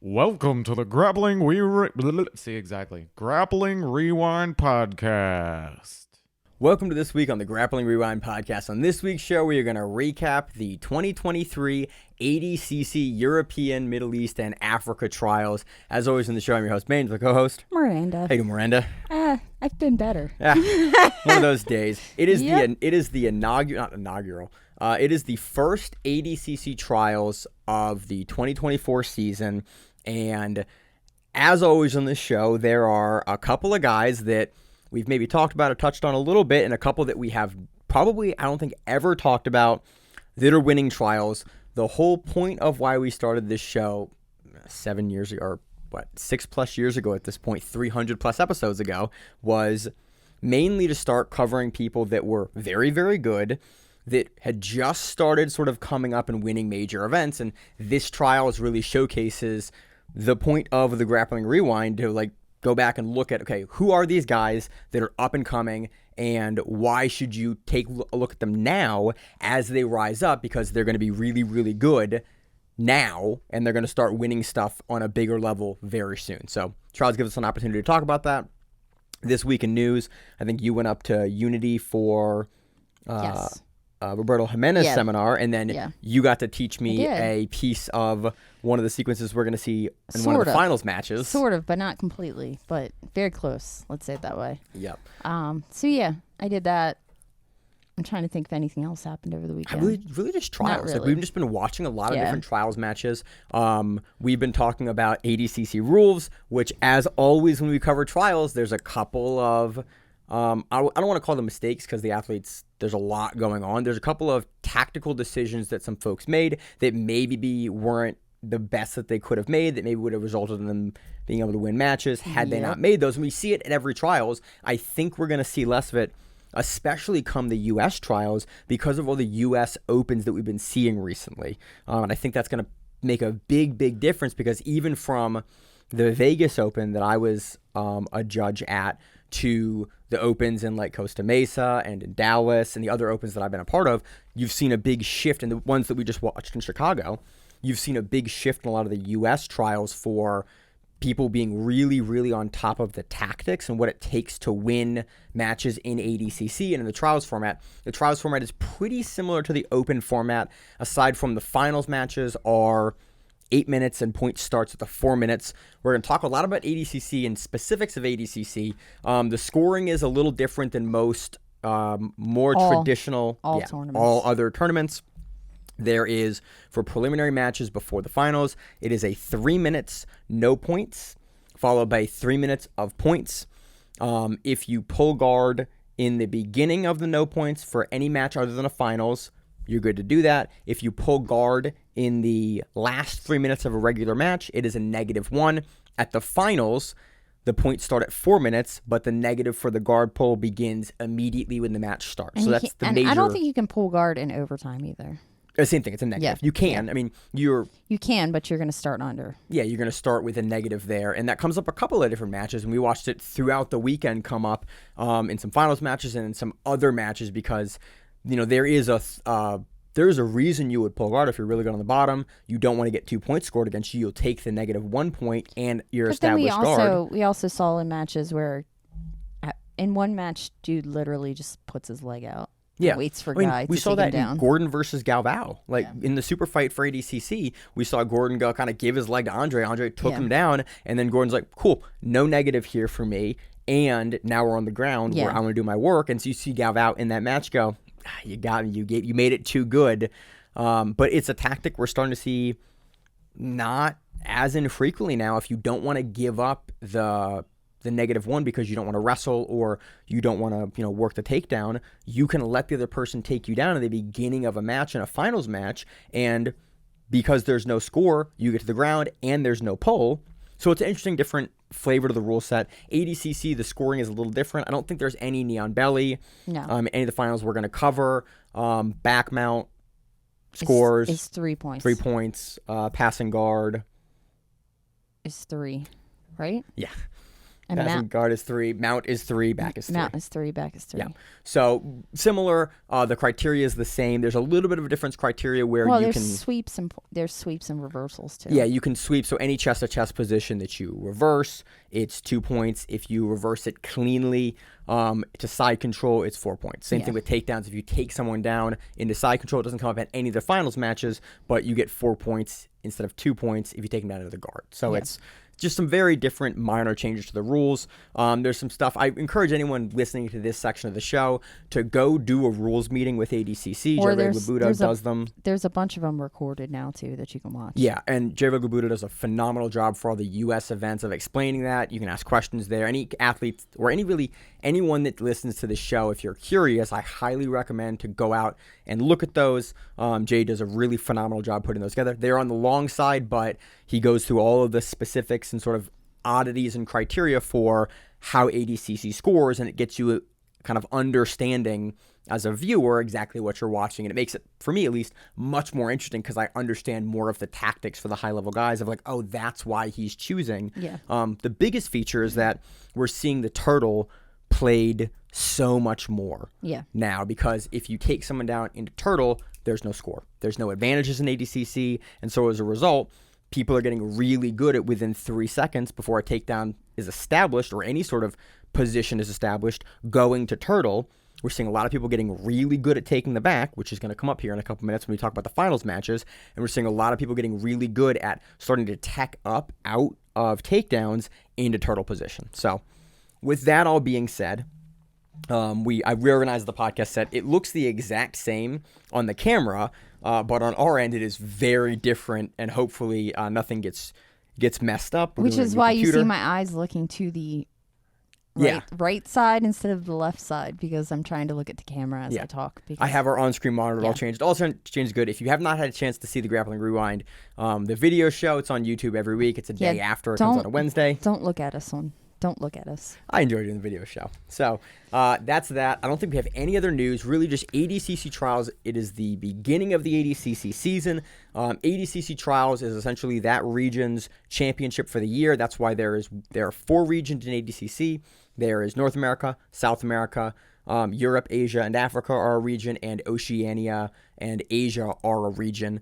Welcome to the Grappling Grappling Rewind podcast. Welcome to this week on the Grappling Rewind podcast. On this week's show, we are going to recap the 2023 ADCC European, Middle East, and Africa trials. As always in the show, I'm your host, Main, the co-host. Miranda. Hey, Miranda. I've been better. One of those days. It is Yep. it is the inaugural. It is the first ADCC trials of the 2024 season, and as always on this show, there are a couple of guys that we've maybe talked about or touched on a little bit, and a couple that we have probably, I don't think, ever talked about that are winning trials. The whole point of why we started this show 7 years ago, or 6+ years ago at this point, 300+ episodes ago, was mainly to start covering people that were very, very good, that had just started sort of coming up and winning major events. And this trials really showcases the point of the Grappling Rewind to go back and look at, okay, who are these guys that are up and coming, and why should you take a look at them now as they rise up, because they're going to be really, really good now, and they're going to start winning stuff on a bigger level very soon. So trials give us an opportunity to talk about that. This week in news, I think you went up to Unity for Yes. Roberto Jimenez Yeah. seminar, and then you got to teach me a piece of one of the sequences we're going to see in one of the finals matches. Sort of, but not completely, but very close. Let's say it that way. Yep. So yeah, I did that. I'm trying to think if anything else happened over the weekend. Really just trials. Really. We've just been watching a lot of different trials matches. We've been talking about ADCC rules, which, as always when we cover trials, there's a couple of I don't want to call them mistakes, because the athletes, there's a lot going on. There's a couple of tactical decisions that some folks made that maybe weren't the best that they could have made, that maybe would have resulted in them being able to win matches had they not made those. And we see it at every trials. I think we're going to see less of it, especially come the U.S. trials, because of all the U.S. Opens that we've been seeing recently. And I think that's going to make a big, big difference, because even from the Vegas Open that I was a judge at, to the Opens in Costa Mesa and in Dallas and the other Opens that I've been a part of, you've seen a big shift in the ones that we just watched in Chicago. You've seen a big shift in a lot of the U.S. trials for people being really, really on top of the tactics and what it takes to win matches in ADCC and in the trials format. The trials format is pretty similar to the Open format, aside from the finals matches are 8 minutes and point starts at the 4 minutes. We're going to talk a lot about ADCC and specifics of ADCC. The scoring is a little different than most traditional tournaments. all other tournaments. There is, for preliminary matches before the finals, it is a 3 minutes, no points, followed by 3 minutes of points. If you pull guard in the beginning of the no points for any match other than a finals, you're good to do that. If you pull guard in the last 3 minutes of a regular match, it is a -1. At the finals, the points start at 4 minutes, but the negative for the guard pull begins immediately when the match starts. So that's the major. I don't think you can pull guard in overtime either. Same thing. It's a negative. You can. I mean, you can, but you're going to start under. Yeah, you're going to start with a negative there, and that comes up a couple of different matches, and we watched it throughout the weekend come up in some finals matches and in some other matches, because there is a reason you would pull guard if you're really good on the bottom. You don't want to get 2 points scored against you. You'll take the -1 point and your established guard. We also saw in matches where, in one match, dude literally just puts his leg out. Yeah, Waits for guy to we saw take that him down. in Gordon versus Galvao. In the super fight for ADCC, we saw Gordon go kind of give his leg to Andre. Andre took him down, and then Gordon's like, "Cool, no negative here for me." And now we're on the ground where I'm going to do my work. And so you see Galvao in that match go, "You got me. You made it too good." But it's a tactic we're starting to see not as infrequently now. If you don't want to give up the -1 because you don't want to wrestle or you don't want to work the takedown, you can let the other person take you down at the beginning of a match, in a finals match, and because there's no score, you get to the ground and there's no pull. So it's an interesting different flavor to the rule set. ADCC, the scoring is a little different. I don't think there's any neon belly. No. Any of the finals we're going to cover. Back mount scores is 3 points. 3 points. Passing guard is 3, right? Yeah. And passing guard is 3, mount is 3, back is 3. Mount is 3, back is 3. Yeah. So similar. The criteria is the same. There's a little bit of a difference criteria where you can sweeps and there's sweeps and reversals too. Yeah, you can sweep. So any chest-to-chest position that you reverse, it's 2 points. If you reverse it cleanly to side control, it's 4 points. Same thing with takedowns. If you take someone down into side control, it doesn't come up at any of the finals matches, but you get 4 points instead of 2 points if you take them down into the guard. So it's just some very different minor changes to the rules. There's some stuff. I encourage anyone listening to this section of the show to go do a rules meeting with ADCC. Jared Labuda does them. There's a bunch of them recorded now, too, that you can watch. Yeah, and Jared Labuda does a phenomenal job for all the U.S. events of explaining that. You can ask questions there. Any athletes or anyone that listens to the show, if you're curious, I highly recommend to go out and look at those. Jay does a really phenomenal job putting those together. They're on the long side, but he goes through all of the specifics and sort of oddities and criteria for how ADCC scores, and it gets you a kind of understanding as a viewer exactly what you're watching, and it makes it, for me at least, much more interesting because I understand more of the tactics for the high-level guys of like, oh, that's why he's choosing. Yeah. The biggest feature is that we're seeing the turtle played so much more now, because if you take someone down into turtle, there's no score. There's no advantages in ADCC, and so as a result, people are getting really good at within 3 seconds before a takedown is established or any sort of position is established going to turtle. We're seeing a lot of people getting really good at taking the back, which is going to come up here in a couple minutes when we talk about the finals matches. And we're seeing a lot of people getting really good at starting to tech up out of takedowns into turtle position. So with that all being said, I reorganized the podcast set. It looks the exact same on the camera, but on our end, it is very different, and hopefully nothing gets messed up. Which is why you see my eyes looking to the right side instead of the left side, because I'm trying to look at the camera as I talk. I have our on-screen monitor all changed. All changed good. If you have not had a chance to see the Grappling Rewind, the video show, it's on YouTube every week. It's a day after. It comes on a Wednesday. Don't look at us. Don't look at us. I enjoy doing the video show. So that's that. I don't think we have any other news. Really just ADCC Trials. It is the beginning of the ADCC season. ADCC Trials is essentially that region's championship for the year. That's why there are 4 regions in ADCC. There is North America, South America, Europe, Asia, and Africa are a region, and Oceania and Asia are a region.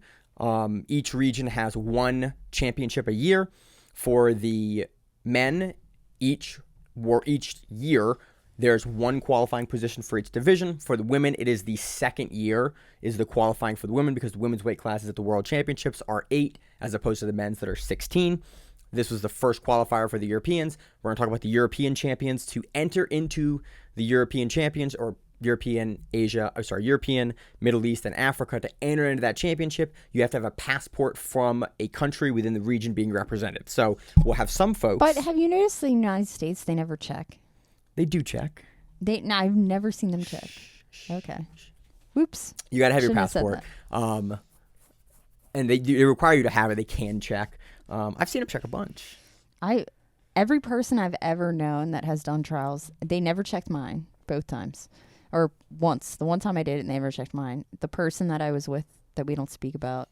Each region has 1 championship a year. For the men, each year, there's 1 qualifying position for each division. For the women, it is the second year is the qualifying for the women, because the women's weight classes at the World Championships are 8 as opposed to the men's that are 16. This was the first qualifier for the Europeans. We're going to talk about the European champions. To enter into the European champions, or European, Middle East, and Africa, to enter into that championship, you have to have a passport from a country within the region being represented. So we'll have some folks. But have you noticed the United States, they never check? They do check. I've never seen them check. Okay. Whoops. You got to have your passport. And they require you to have it. They can check. I've seen them check a bunch. Every person I've ever known that has done trials, they never checked mine both times. Or once. The one time I did it, they never checked mine. The person that I was with that we don't speak about,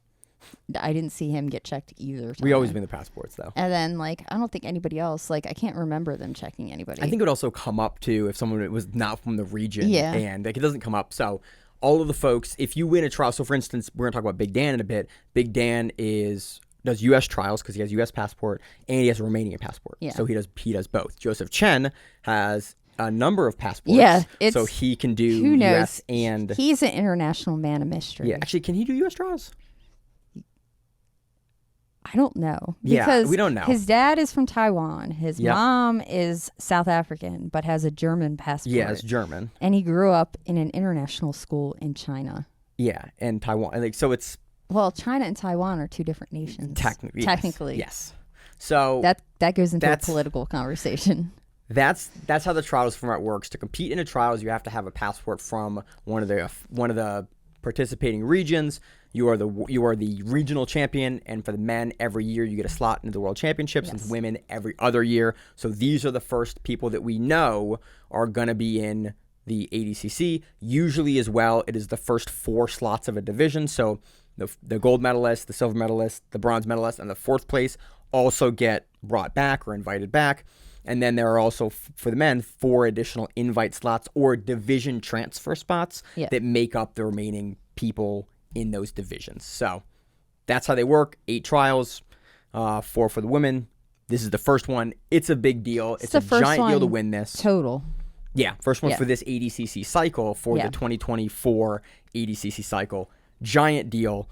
I didn't see him get checked either time. We always bring the passports, though. And then, I don't think anybody else, I can't remember them checking anybody. I think it would also come up, too, if someone was not from the region. Yeah. And it doesn't come up. So all of the folks, if you win a trial, so for instance, we're going to talk about Big Dan in a bit. Big Dan does U.S. trials because he has U.S. passport, and he has a Romanian passport. Yeah. So he does both. Joseph Chen has a number of passports. Yeah. So he can do U.S. and... He's an international man of mystery. Yeah. Actually, can he do U.S. trials? I don't know. Because we don't know. His dad is from Taiwan. His mom is South African, but has a German passport. Yeah, it's German. And he grew up in an international school in China. Yeah, and Taiwan. So it's... Well, China and Taiwan are 2 different nations. Technically. Yes. So that goes into a political conversation. That's how the trials format works. To compete in the trials, you have to have a passport from one of the participating regions. You are the regional champion, and for the men, every year you get a slot into the World Championships, and for women, every other year. So these are the first people that we know are going to be in the ADCC. Usually as well, it is the first 4 slots of a division. So the gold medalist, the silver medalist, the bronze medalist, and the 4th place also get brought back or invited back. And then there are also, for the men, 4 additional invite slots or division transfer spots that make up the remaining people in those divisions. So that's how they work. 8 trials, 4 for the women. This is the first one. It's a big deal. It's a giant deal to win this. Total. Yeah, first one for this ADCC cycle for the 2024 ADCC cycle. Giant deal.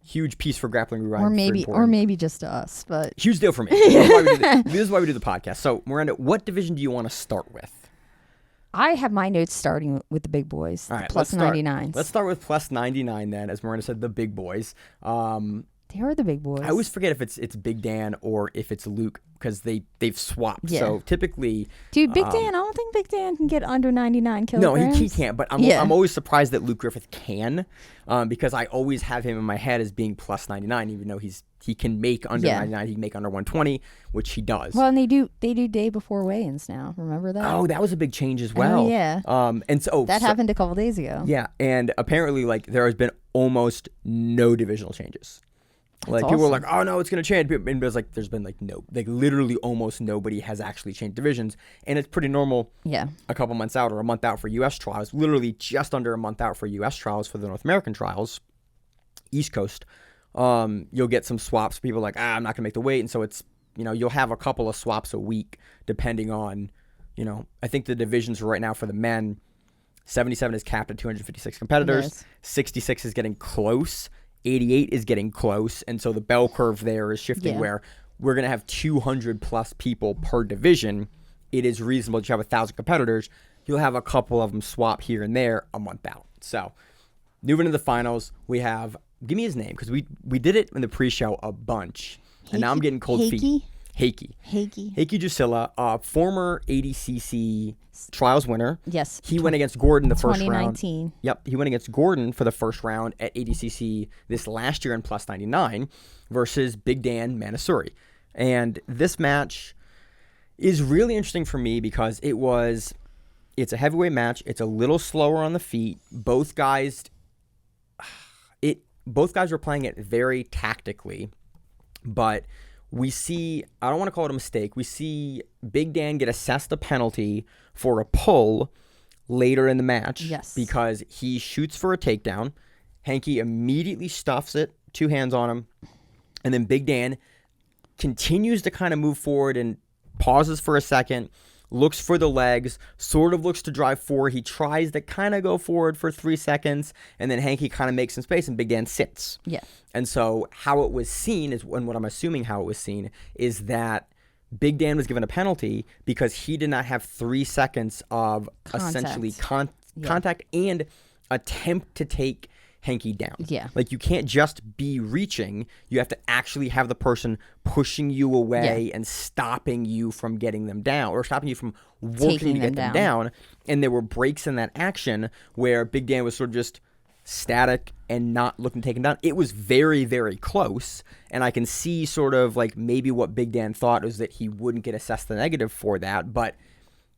Huge piece for Grappling Rewind. Or maybe just to us, but huge deal for me. This is why we do the podcast. So, Miranda, what division do you want to start with? I have my notes starting with the big boys, All right, plus 99s. Let's start with plus 99 then, as Miranda said, the big boys. They are the big boys. I always forget if it's Big Dan or if it's Luke because they've swapped. Yeah. So typically, dude, Big Dan. I don't think Big Dan can get under 99 No, kilograms. he can't. But I'm always surprised that Luke Griffith can, because I always have him in my head as being plus 99, even though he can make under 99. He can make under 120, which he does. Well, and they do day before weigh-ins now. Remember that? Oh, that was a big change as well. Oh, yeah. And so that happened a couple days ago. Yeah, and apparently, like, there has been almost no divisional changes. Like, That's people were awesome. like, oh no, it's going to change. And it was like, there's been like literally almost nobody has actually changed divisions. And it's pretty normal a couple months out or a month out for U.S. trials, literally just under a month out for U.S. trials for the North American trials, East Coast. You'll get some swaps. People are like, I'm not going to make the weight. And so it's, you'll have a couple of swaps a week depending on, I think the divisions right now for the men, 77 is capped at 256 competitors. Yes. 66 is getting close. 88 is getting close, and so the bell curve there is shifting where we're going to have 200 plus people per division. It is reasonable to have 1,000 competitors. You'll have a couple of them swap here and there a month out. So moving to the finals, we have, give me his name, because we did it in the pre-show a bunch, and now I'm getting cold feet. Heikki Jussila, former ADCC trials winner. Yes. He went against Gordon the first round. 2019. Yep. He went against Gordon for the first round at ADCC this last year in plus 99 versus Big Dan Manasoiu. And this match is really interesting for me because it's a heavyweight match. It's a little slower on the feet. Both guys were playing it very tactically, but we see, I don't want to call it a mistake, we see Big Dan get assessed a penalty for a pull later in the match. Yes. Because he shoots for a takedown. Heikki immediately stuffs it, 2 hands on him, and then Big Dan continues to kind of move forward and pauses for a second, looks for the legs, sort of looks to drive forward. He tries to kind of go forward for 3 seconds, and then Heikki kind of makes some space, and Big Dan sits. Yeah. And so how it was seen is, and what I'm assuming how it was seen, is that Big Dan was given a penalty because he did not have 3 seconds of essentially contact and attempt to take Heikki down. Yeah. Like, you can't just be reaching. You have to actually have the person pushing you away and stopping you from getting them down, or stopping you from working to get them down. And there were breaks in that action where Big Dan was sort of just static and not looking to take him down. It was very, very close. And I can see sort of like maybe what Big Dan thought was that he wouldn't get assessed the negative for that. But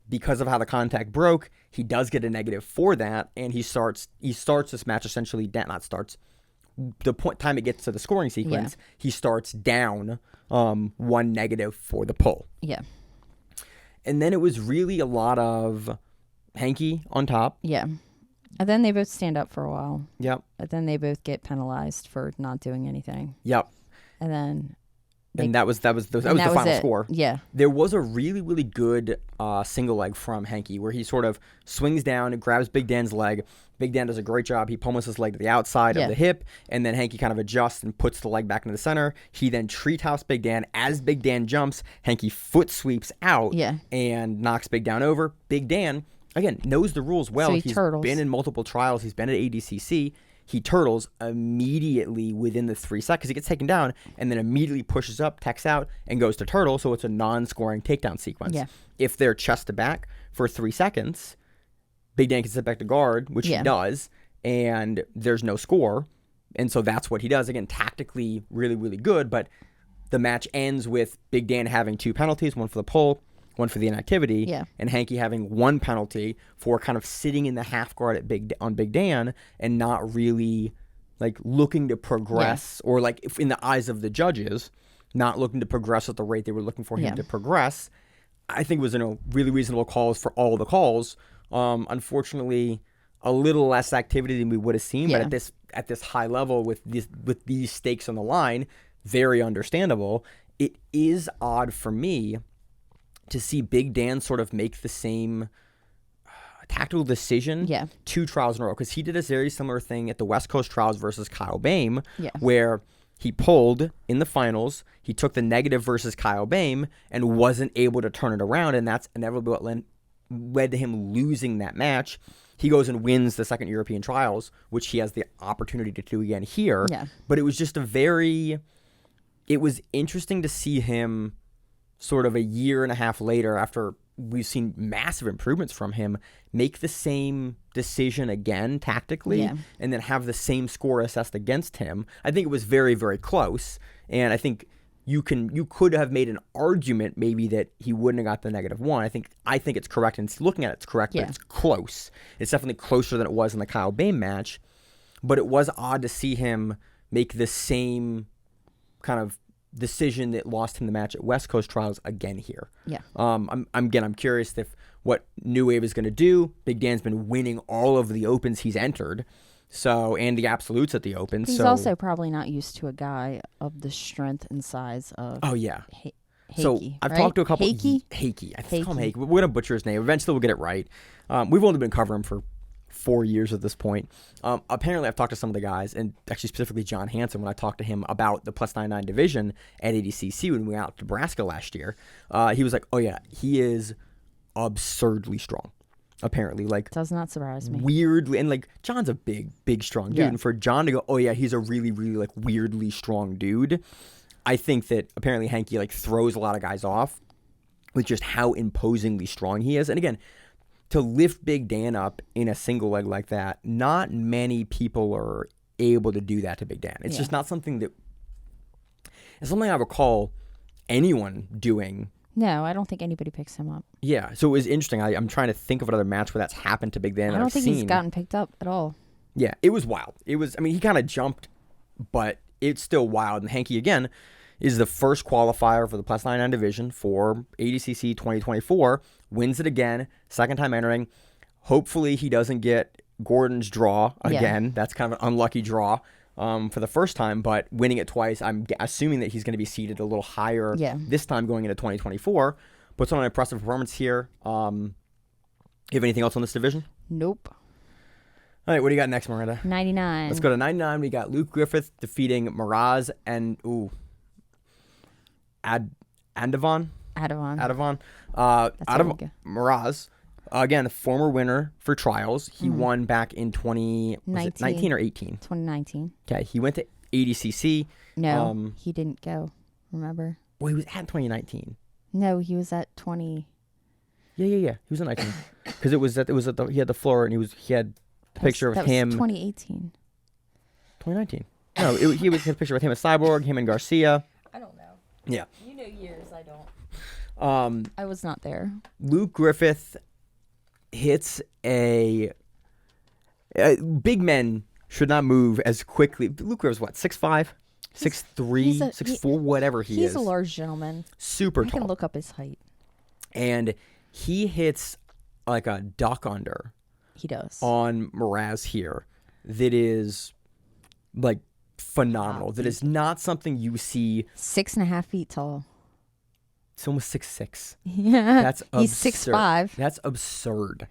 because of how the contact broke, he does get a negative for that, and he starts this match essentially the time it gets to the scoring sequence, he starts down 1 negative for the pull. Yeah. And then it was really a lot of Heikki on top. Yeah. And then they both stand up for a while. Yep. But then they both get penalized for not doing anything. Yep. And then that was the final score. Yeah. There was a really, really good single leg from Heikki where he sort of swings down and grabs Big Dan's leg. Big Dan does a great job. He pummels his leg to the outside of the hip, and then Heikki kind of adjusts and puts the leg back into the center. He then tree-tops Big Dan. As Big Dan jumps, Heikki foot sweeps out and knocks Big Dan over. Big Dan, again, knows the rules well. So he's been in multiple trials. He's been at ADCC. He turtles immediately within the 3 seconds. He gets taken down and then immediately pushes up, tacks out, and goes to turtle. So it's a non-scoring takedown sequence. Yeah. If they're chest to back for 3 seconds, Big Dan can sit back to guard, which he does, and there's no score. And so that's what he does. Again, tactically really, really good. But the match ends with Big Dan having 2 penalties, one for the pull, one for the inactivity, and Heikki having 1 penalty for kind of sitting in the half guard on Big Dan and not really like looking to progress, or like if in the eyes of the judges, not looking to progress at the rate they were looking for him to progress. I think was really reasonable calls for all the calls. Unfortunately, a little less activity than we would have seen, but at this high level with these stakes on the line, very understandable. It is odd for me to see Big Dan sort of make the same tactical decision 2 trials in a row, because he did a very similar thing at the West Coast trials versus Kyle Baim, where he pulled in the finals. He took the negative versus Kyle Baim and wasn't able to turn it around, and that's inevitably what led to him losing that match. He goes and wins the second European trials, which he has the opportunity to do again here. Yeah. But it was just it was interesting to see him sort of a year and a half later, after we've seen massive improvements from him, make the same decision again tactically and then have the same score assessed against him. I think it was very, very close. And I think you could have made an argument maybe that he wouldn't have got the -1. I think it's correct, and looking at it, it's correct, but it's close. It's definitely closer than it was in the Kyle Baim match. But it was odd to see him make the same kind of decision that lost him the match at West Coast trials again here. Yeah. I'm curious if what New Wave is going to do. Big Dan's been winning all of the opens he's entered, and the absolutes at the open. He's also probably not used to a guy of the strength and size of. Oh yeah. Heikki, So I've talked to a couple. Heikki. I call him Heikki. We're gonna butcher his name. Eventually, we'll get it right. We've only been covering him for 4 years at this point. Apparently, I've talked to some of the guys, and actually specifically John Hansen, when I talked to him about the +99 division at ADCC when we went out to Nebraska last year. He was like, "Oh yeah, he is absurdly strong." Apparently, like, does not surprise me. Weirdly, and like John's a big, strong dude, and for John to go, "Oh yeah, he's a really, really like weirdly strong dude," I think that apparently Heikki like throws a lot of guys off with just how imposingly strong he is. And again, to lift Big Dan up in a single leg like that, not many people are able to do that to Big Dan. It's just not something that. It's something I recall anyone doing. No, I don't think anybody picks him up. Yeah, so it was interesting. I'm trying to think of another match where that's happened to Big Dan. I don't think he's gotten picked up at all. Yeah, it was wild. He kind of jumped, but it's still wild. And Heikki, again, is the first qualifier for the +99 division for ADCC 2024. Wins it again, second time entering. Hopefully he doesn't get Gordon's draw again. Yeah. That's kind of an unlucky draw for the first time, but winning it twice, I'm assuming that he's going to be seated a little higher this time going into 2024. Puts on an impressive performance here. You have anything else on this division? Nope. All right, what do you got next, Miranda? 99. Let's go to 99. We got Luke Griffith defeating Miraz and Adavon. Miraz, again, a former winner for trials. He won back in 2019 or 18? 2019. Okay, he went to ADCC. No, he didn't go. Remember? Well, he was at 2019. No, he was at 20. Yeah. He was at 19 because he had the floor and he had a picture of him. 2018. 2019. No, he had a picture with him at Cyborg, him and Garcia. I don't know. Yeah. You know years, I don't. I was not there. Luke Griffith hits big men should not move as quickly. Luke Griffith's what, 6'5", 6'3", 6'4", whatever he is. He's a large gentleman. Super tall. I can look up his height. And he hits like a duck under. He does. On Miraz here. That is like phenomenal. That is not something you see. 6.5 feet tall. It's almost 6'6". Yeah. That's absurd. He's 6'5". That's absurd.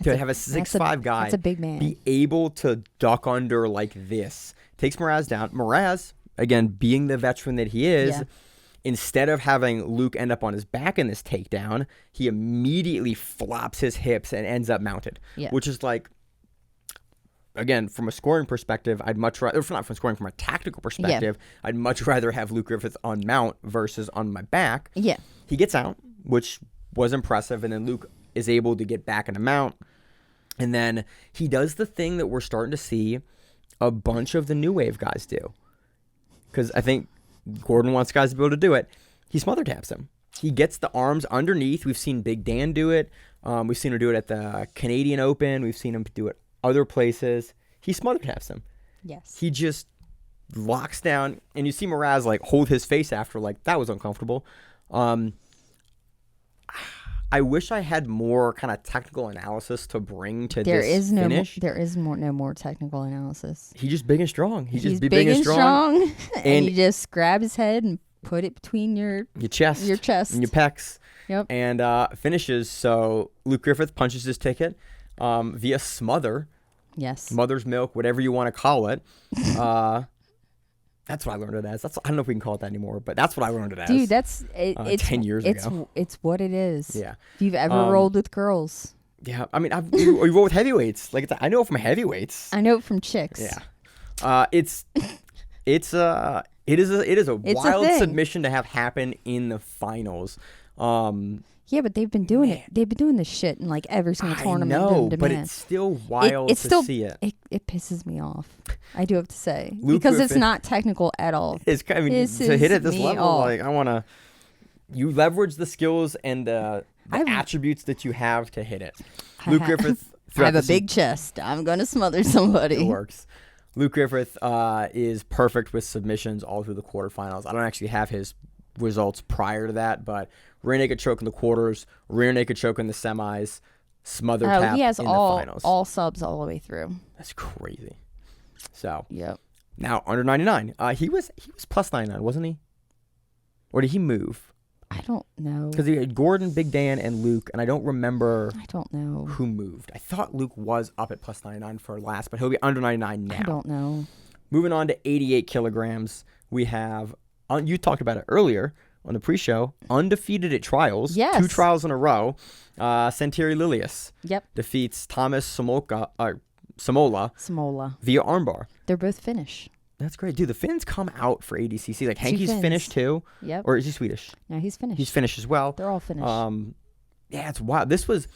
To have a 6'5" guy that's a big man. Be able to duck under like this. Takes Miraz down. Miraz, again, being the veteran that he is, instead of having Luke end up on his back in this takedown, he immediately flops his hips and ends up mounted. Yeah. Which is like, again, from a scoring perspective, I'd much rather, not from scoring, from a tactical perspective, I'd much rather have Luke Griffith on mount versus on my back. Yeah. He gets out, which was impressive, and then Luke is able to get back in a mount. And then he does the thing that we're starting to see a bunch of the new wave guys do. Because I think Gordon wants guys to be able to do it. He smother taps him. He gets the arms underneath. We've seen Big Dan do it. We've seen him do it at the Canadian Open. We've seen him do it other places. He smother taps him. Yes. He just locks down, and you see Miraz like hold his face after, like, that was uncomfortable. I wish I had more kind of technical analysis to bring to There this is no finish. no more technical analysis. He's just big and strong. He's just big and strong. And and you just grab his head and put it between your chest. Your chest. And your pecs. Yep. And finishes. So Luke Griffith punches his ticket via smother. Yes. Mother's milk, whatever you want to call it. That's what I learned it as. I don't know if we can call it that anymore, but that's what I learned it as. Dude, it's 10 years ago. It's what it is. Yeah. If you've ever rolled with girls. Yeah. I mean, you roll with heavyweights. Like I know it from heavyweights. I know it from chicks. Yeah. It is a wild thing. submission to have happen in the finals. Yeah, but they've been doing it. They've been doing this shit in like every single tournament. I know, to but man. it's still wild It's to still, see it. It pisses me off. I do have to say Luke because it's Griffith- not technical at all. It's I mean, to hit at this level, like I want to. You leverage the skills and the attributes that you have to hit it. Luke Griffith. I have a big chest. I'm gonna smother somebody. It works. Luke Griffith is perfect with submissions all through the quarterfinals. I don't actually have his results prior to that, but rear naked choke in the quarters, rear naked choke in the semis, smother tap he has in the finals. all subs all the way through. That's crazy. So Yep. now under 99, he was plus 99, wasn't he? Or did he move? I don't know. Because he had Gordon, Big Dan, and Luke, and I don't remember I don't know. who moved. I thought Luke was up at plus 99 for last, but he'll be under 99 now. I don't know. Moving on to 88 kilograms, we have, you talked about it earlier on the pre-show, undefeated at trials. Yes. 2 trials in a row. Santeri Lilius Yep. defeats Thomas Samola Samola. via armbar. They're both Finnish. That's great. Dude, the Finns come out for ADCC. Like, 2 Henkki's Finns. Finnish too. Yep. Or is he Swedish? No, he's Finnish. He's Finnish as well. They're all Finnish. Yeah, it's wild. This was...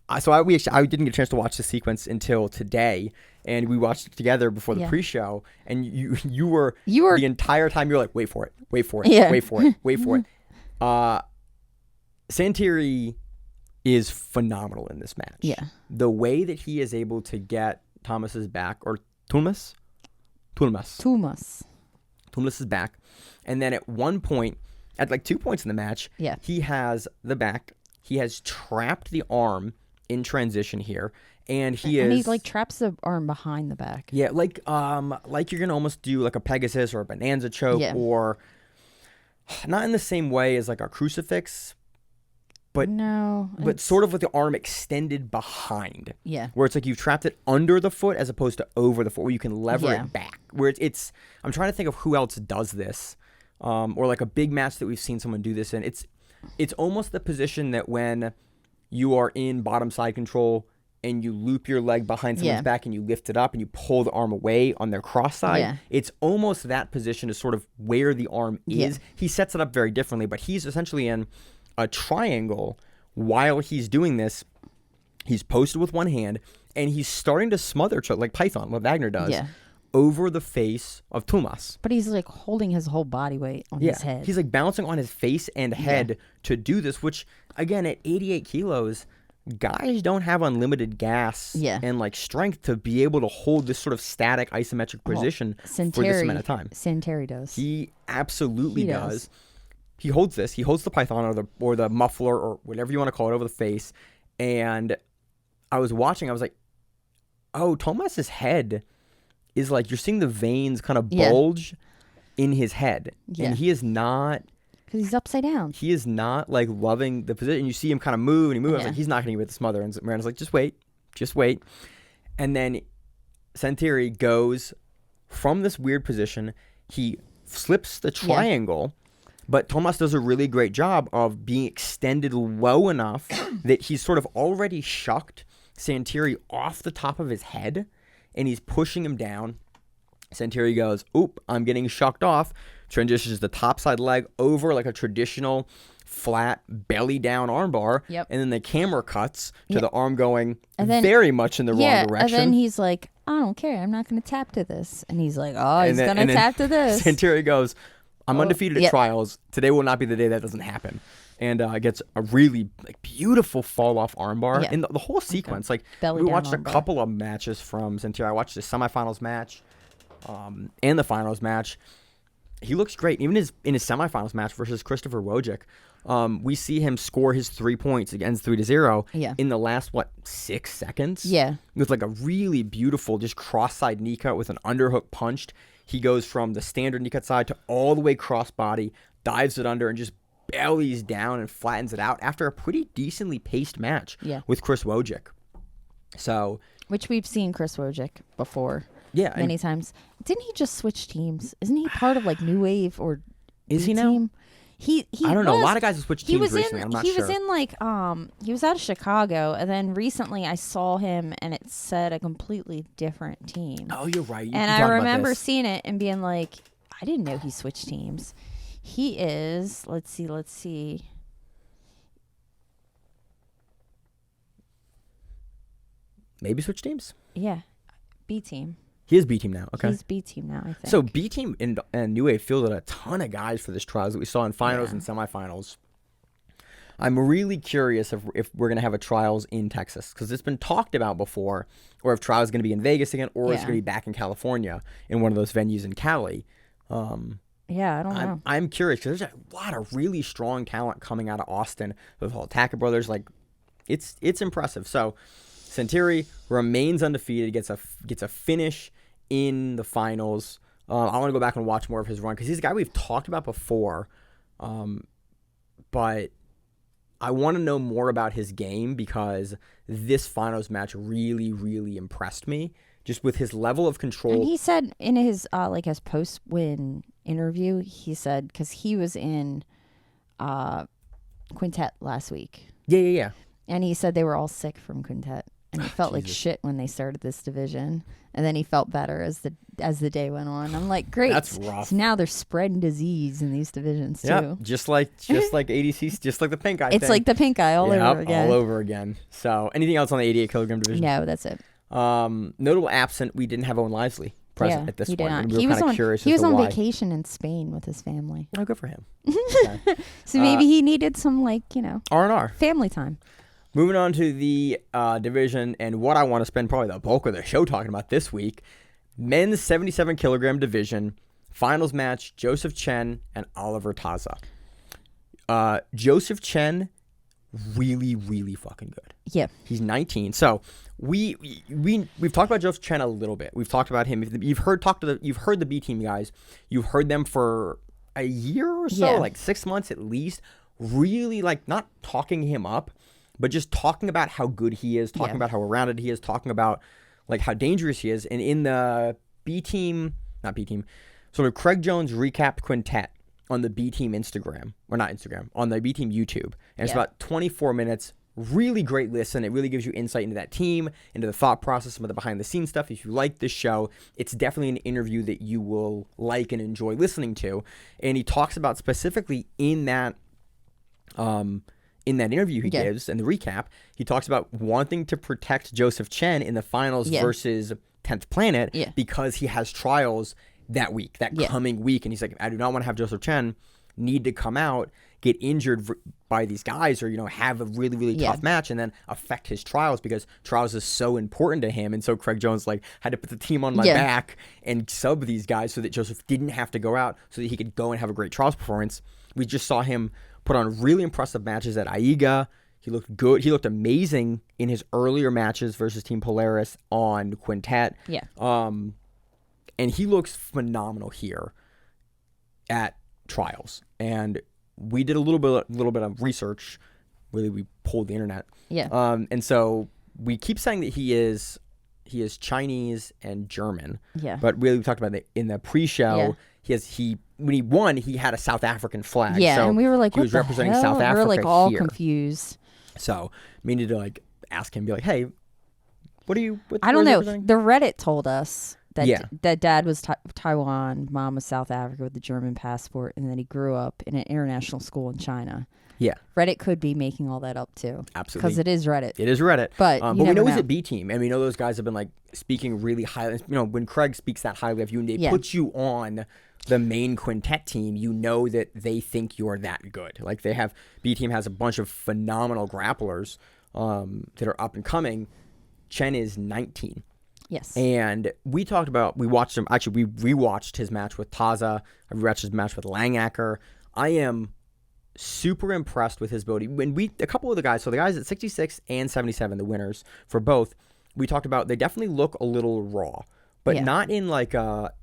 I didn't get a chance to watch the sequence until today, and we watched it together before the pre-show. And you were the entire time you were like, wait for it, wait for it, Yeah. wait for it, wait for it. Santeri is phenomenal in this match. Yeah. The way that he is able to get Thomas's back, or Tulmas is back, and then at one point, at like 2 points in the match, he has the back. He has trapped the arm in transition here, and he like traps the arm behind the back. Yeah, like you're gonna almost do like a Pegasus or a Bonanza choke, or not in the same way as like a crucifix, but sort of with the arm extended behind. Yeah, where it's like you've trapped it under the foot as opposed to over the foot, where you can lever it back. Where it's I'm trying to think of who else does this, or like a big match that we've seen someone do this in. It's almost the position that when you are in bottom side control and you loop your leg behind someone's back and you lift it up and you pull the arm away on their cross side. Yeah. It's almost that position is sort of where the arm is. Yeah. He sets it up very differently, but he's essentially in a triangle while he's doing this. He's posted with one hand and he's starting to smother choke like Python, what Wagner does. Yeah. Over the face of Tumas. But he's like holding his whole body weight on his head. He's like bouncing on his face and head to do this, which again at 88 kilos, guys don't have unlimited gas and like strength to be able to hold this sort of static isometric position for this amount of time. Santeri does. He absolutely does. He holds this. He holds the python or the muffler or whatever you want to call it over the face. And I was watching. I was like, oh, Tomas's head is like you're seeing the veins kind of bulge in his head, and he is not because he's upside down. He is not like loving the position. You see him kind of move and he moves. I was like, he's not going to get the smother. And Miranda's like, just wait. And then Santeri goes from this weird position. He flips the triangle, but Tomas does a really great job of being extended low enough that he's sort of already shucked Santeri off the top of his head. And he's pushing him down. Santeri goes, oop, I'm getting shucked off. Transitions the top side leg over like a traditional flat belly down armbar. Yep. And then the camera cuts to the arm going very much in the wrong direction. And then he's like, I don't care. I'm not going to tap to this. And he's like, oh, he's going to tap to this. Santeri goes, I'm undefeated at trials. Today will not be the day that doesn't happen. And gets a really beautiful fall-off armbar. And the whole sequence, we watched a couple of matches from Santeri. I watched the semifinals match and the finals match. he looks great. Even in his semifinals match versus Christopher Wojcik, we see him score his 3 points against 3-0 in the last 6 seconds. Yeah, with like a really beautiful just cross-side knee cut with an underhook punched. He goes from the standard knee cut side to all the way cross-body, dives it under, and just bellies down and flattens it out after a pretty decently paced match with Chris Wojcik. So, which we've seen Chris Wojcik before. Yeah, many times. Didn't he just switch teams? Isn't he part of like New Wave or is he team? now? He I don't know. A lot of guys have switched teams recently. I'm not sure. He was in like he was out of Chicago, and then recently I saw him, and it said a completely different team. Oh, you're right. And I remember seeing it and being like, I didn't know he switched teams. He is. Let's see. Maybe switch teams. Yeah, B team. He is B team now. Okay. He's B team now, I think. So B team and New Wave fielded a ton of guys for this trials that we saw in finals and semifinals. I'm really curious if we're going to have a trials in Texas, because it's been talked about before, or if trials is going to be in Vegas again, or it's going to be back in California in one of those venues in Cali. Yeah, I don't know. I'm curious, because there's a lot of really strong talent coming out of Austin with all Attacker brothers. Like, it's impressive. So Santeri remains undefeated, gets a finish in the finals. I want to go back and watch more of his run, because he's a guy we've talked about before, but I want to know more about his game, because this finals match really, really impressed me, just with his level of control. And he said in his his post-win interview, he said, because he was in Quintet last week. Yeah. And he said they were all sick from Quintet. And he felt like shit when they started this division, and then he felt better as the day went on. I'm like, great. That's rough. So now they're spreading disease in these divisions too. Yeah, just like ADCC, just like the pink eye. It's like the pink eye all over again. So, anything else on the 88 kilogram division? No, that's it. Notable absent, we didn't have Owen Livesley present at this point. And we were kind of curious. He was on vacation in Spain with his family. Oh, good for him. Okay. So maybe he needed some R&R family time. Moving on to the division, and what I want to spend probably the bulk of the show talking about this week, men's 77 kilogram division, finals match, Joseph Chen and Oliver Taza. Joseph Chen, really, really fucking good. Yeah. He's 19. So we've talked about Joseph Chen a little bit. We've talked about him. You've heard the B team guys. You've heard them for a year or so, like 6 months at least. Really, not talking him up, but just talking about how good he is, talking about how well-rounded he is, talking about how dangerous he is. And in the sort of Craig Jones recapped Quintet on the B team Instagram, or not Instagram, on the B team YouTube. And it's about 24 minutes. Really great listen. It really gives you insight into that team, into the thought process, some of the behind-the-scenes stuff. If you like this show, it's definitely an interview that you will like and enjoy listening to. And he talks about specifically in that interview he gives and the recap, he talks about wanting to protect Joseph Chen in the finals versus 10th Planet because he has trials that week, coming week. And he's like, I do not want to have Joseph Chen need to come out, get injured by these guys, or have a really, really tough match and then affect his trials, because trials is so important to him. And so Craig Jones had to put the team on my back and sub these guys so that Joseph didn't have to go out, so that he could go and have a great trials performance. We just saw him put on really impressive matches at AIGA. He looked good. He looked amazing in his earlier matches versus Team Polaris on Quintet. Yeah. And he looks phenomenal here at trials. And we did a little bit of research. Really, we pulled the internet. Yeah. And so we keep saying that he is Chinese and German. Yeah. But really, we talked about that in the pre-show. When he won, he had a South African flag. Yeah, so and we were like, he was representing hell? South Africa. We were all here. confused. So we needed to ask him, be like, hey, what are you? I don't know. The Reddit told us that dad was Taiwan, mom was South Africa with a German passport, and then he grew up in an international school in China. Yeah. Reddit could be making all that up too. Absolutely. Because it is Reddit. It is Reddit. But we know he's a B team, and we know those guys have been speaking really highly. When Craig speaks that highly of you and they put you on the main Quintet team, you know that they think you're that good. B team has a bunch of phenomenal grapplers that are up and coming. Chen is 19. Yes. And we watched him. Actually, we rewatched his match with Taza. I rewatched his match with Langacker. I am super impressed with his ability. A couple of the guys, so the guys at 66 and 77, the winners for both, we talked about, they definitely look a little raw, but not in like a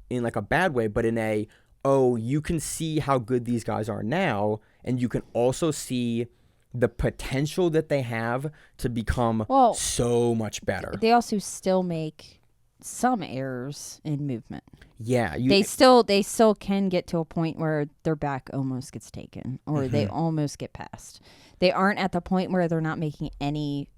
bad way, but in a, you can see how good these guys are now, and you can also see the potential that they have to become so much better. They also still make some errors in movement. Yeah. They still can get to a point where their back almost gets taken, or they almost get passed. They aren't at the point where they're not making any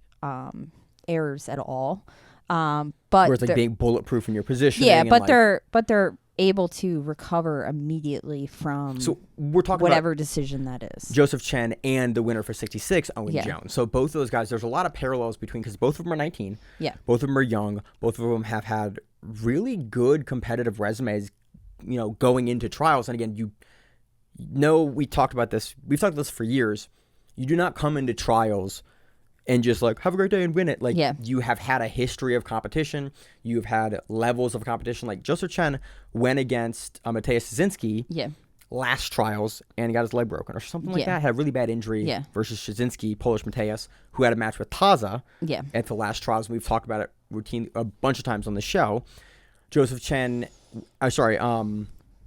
errors at all. But where it's like being bulletproof in your position. Yeah, but they're able to recover immediately from we're talking whatever decision that is. Joseph Chen and the winner for 66, Owen Jones. So both of those guys, there's a lot of parallels between, because both of them are 19. Yeah. Both of them are young. Both of them have had really good competitive resumes, going into trials. And again, we've talked about this for years. You do not come into trials and just like, have a great day and win it. Like, you have had a history of competition. You've had levels of competition. Like, Joseph Chen went against Mateusz Szczynski last trials and he got his leg broken or something like that. Had a really bad injury versus Szczynski, Polish Mateusz, who had a match with Taza at the last trials. We've talked about it a bunch of times on the show. Joseph Chen,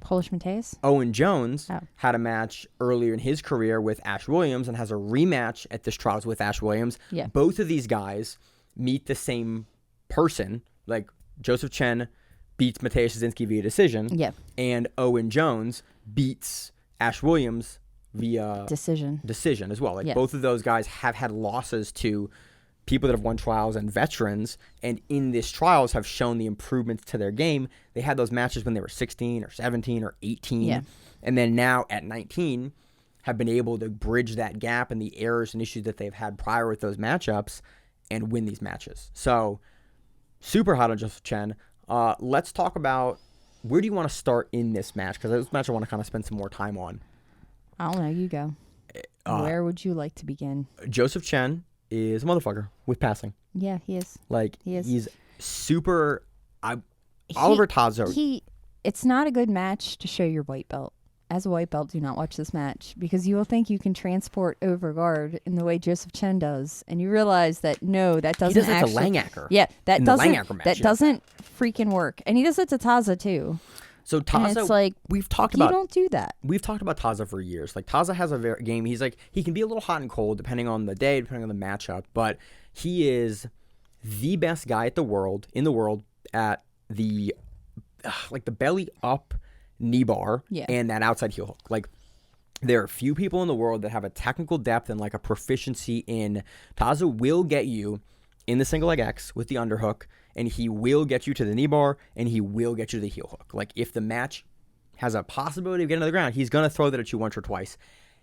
Polish Mateusz? Owen Jones had a match earlier in his career with Ash Williams and has a rematch at this trials with Ash Williams. Yeah. Both of these guys meet the same person. Like, Joseph Chen beats Mateusz Szczynski via decision. Yeah. And Owen Jones beats Ash Williams via decision as well. Like, both of those guys have had losses to people that have won trials and veterans, and in this trials have shown the improvements to their game. They had those matches when they were 16 or 17 or 18, and then now at 19 have been able to bridge that gap and the errors and issues that they've had prior with those matchups and win these matches. So, super hot on Joseph Chen. Let's talk about, where do you want to start in this match? Because this match I want to kind of spend some more time on. I don't know. You go. Where would you like to begin? Joseph Chen is a motherfucker with passing. Yeah, he is. Like, he is. He's super. Oliver Tazo. It's not a good match to show your white belt. As a white belt, do not watch this match, because you will think you can transport over guard in the way Joseph Chen does, and you realize that no, that doesn't. He does it to Langacker. Yeah, that doesn't. Match, doesn't freaking work, and he does it to Taza too. So Taza, and it's like, we've talked about. You don't do that. We've talked about Taza for years. Like, Taza has a game. He's like, he can be a little hot and cold depending on the day, depending on the matchup. But he is the best guy in the world at the the belly up knee bar and that outside heel hook. Like, there are few people in the world that have a technical depth and like a proficiency in. Taza will get you in the single leg X with the underhook, and he will get you to the knee bar, and he will get you to the heel hook. Like, if the match has a possibility of getting to the ground, he's going to throw that at you once or twice.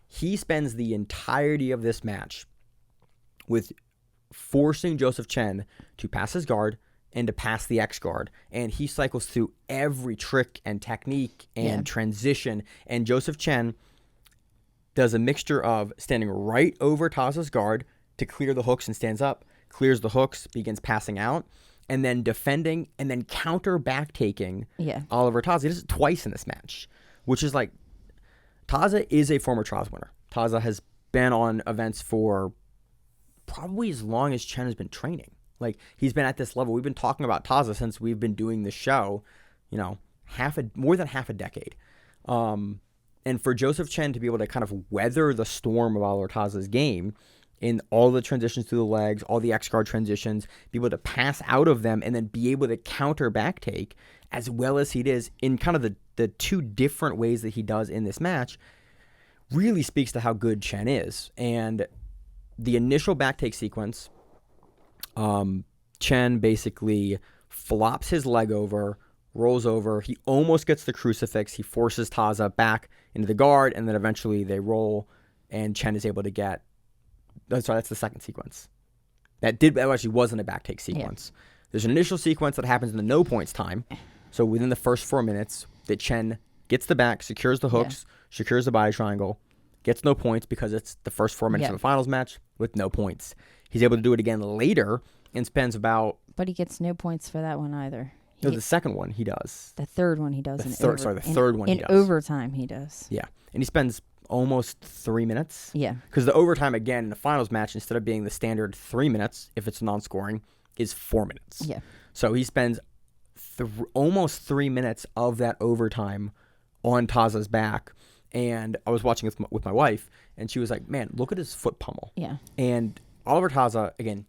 He spends the entirety of this match with forcing Joseph Chen to pass his guard and to pass the X guard. And he cycles through every trick and technique and transition. And Joseph Chen does a mixture of standing right over Taza's guard to clear the hooks and stands up, clears the hooks, begins passing out, and then defending and then counter back taking Oliver Taza. He does it twice in this match, which is like, Taza is a former trials winner. Taza has been on events for probably as long as Chen has been training. Like, he's been at this level. We've been talking about Taza since we've been doing the show, more than half a decade. And for Joseph Chen to be able to kind of weather the storm of Oliver Taza's game in all the transitions through the legs, all the X-guard transitions, be able to pass out of them and then be able to counter back take as well as he does in kind of the two different ways that he does in this match, really speaks to how good Chen is. And the initial back take sequence, Chen basically flops his leg over, rolls over. He almost gets the crucifix. He forces Taza back into the guard, and then eventually they roll, and Chen is able to get... Sorry, that's the second sequence. That actually wasn't a back take sequence. Yeah. There's an initial sequence that happens in the no points time. So within the first 4 minutes, that Chen gets the back, secures the hooks, secures the body triangle, gets no points because it's the first 4 minutes of a finals match with no points. He's able to do it again later and spends about... But he gets no points for that one either. No, the second one he does. The third one he does. The third one he does. In overtime he does. Yeah. And he spends almost 3 minutes. Yeah. Because the overtime, again, in the finals match, instead of being the standard 3 minutes, if it's non-scoring, is 4 minutes. Yeah. So he spends almost 3 minutes of that overtime on Taza's back. And I was watching with my wife, and she was like, man, look at his foot pummel. Yeah. And Oliver Taza, again,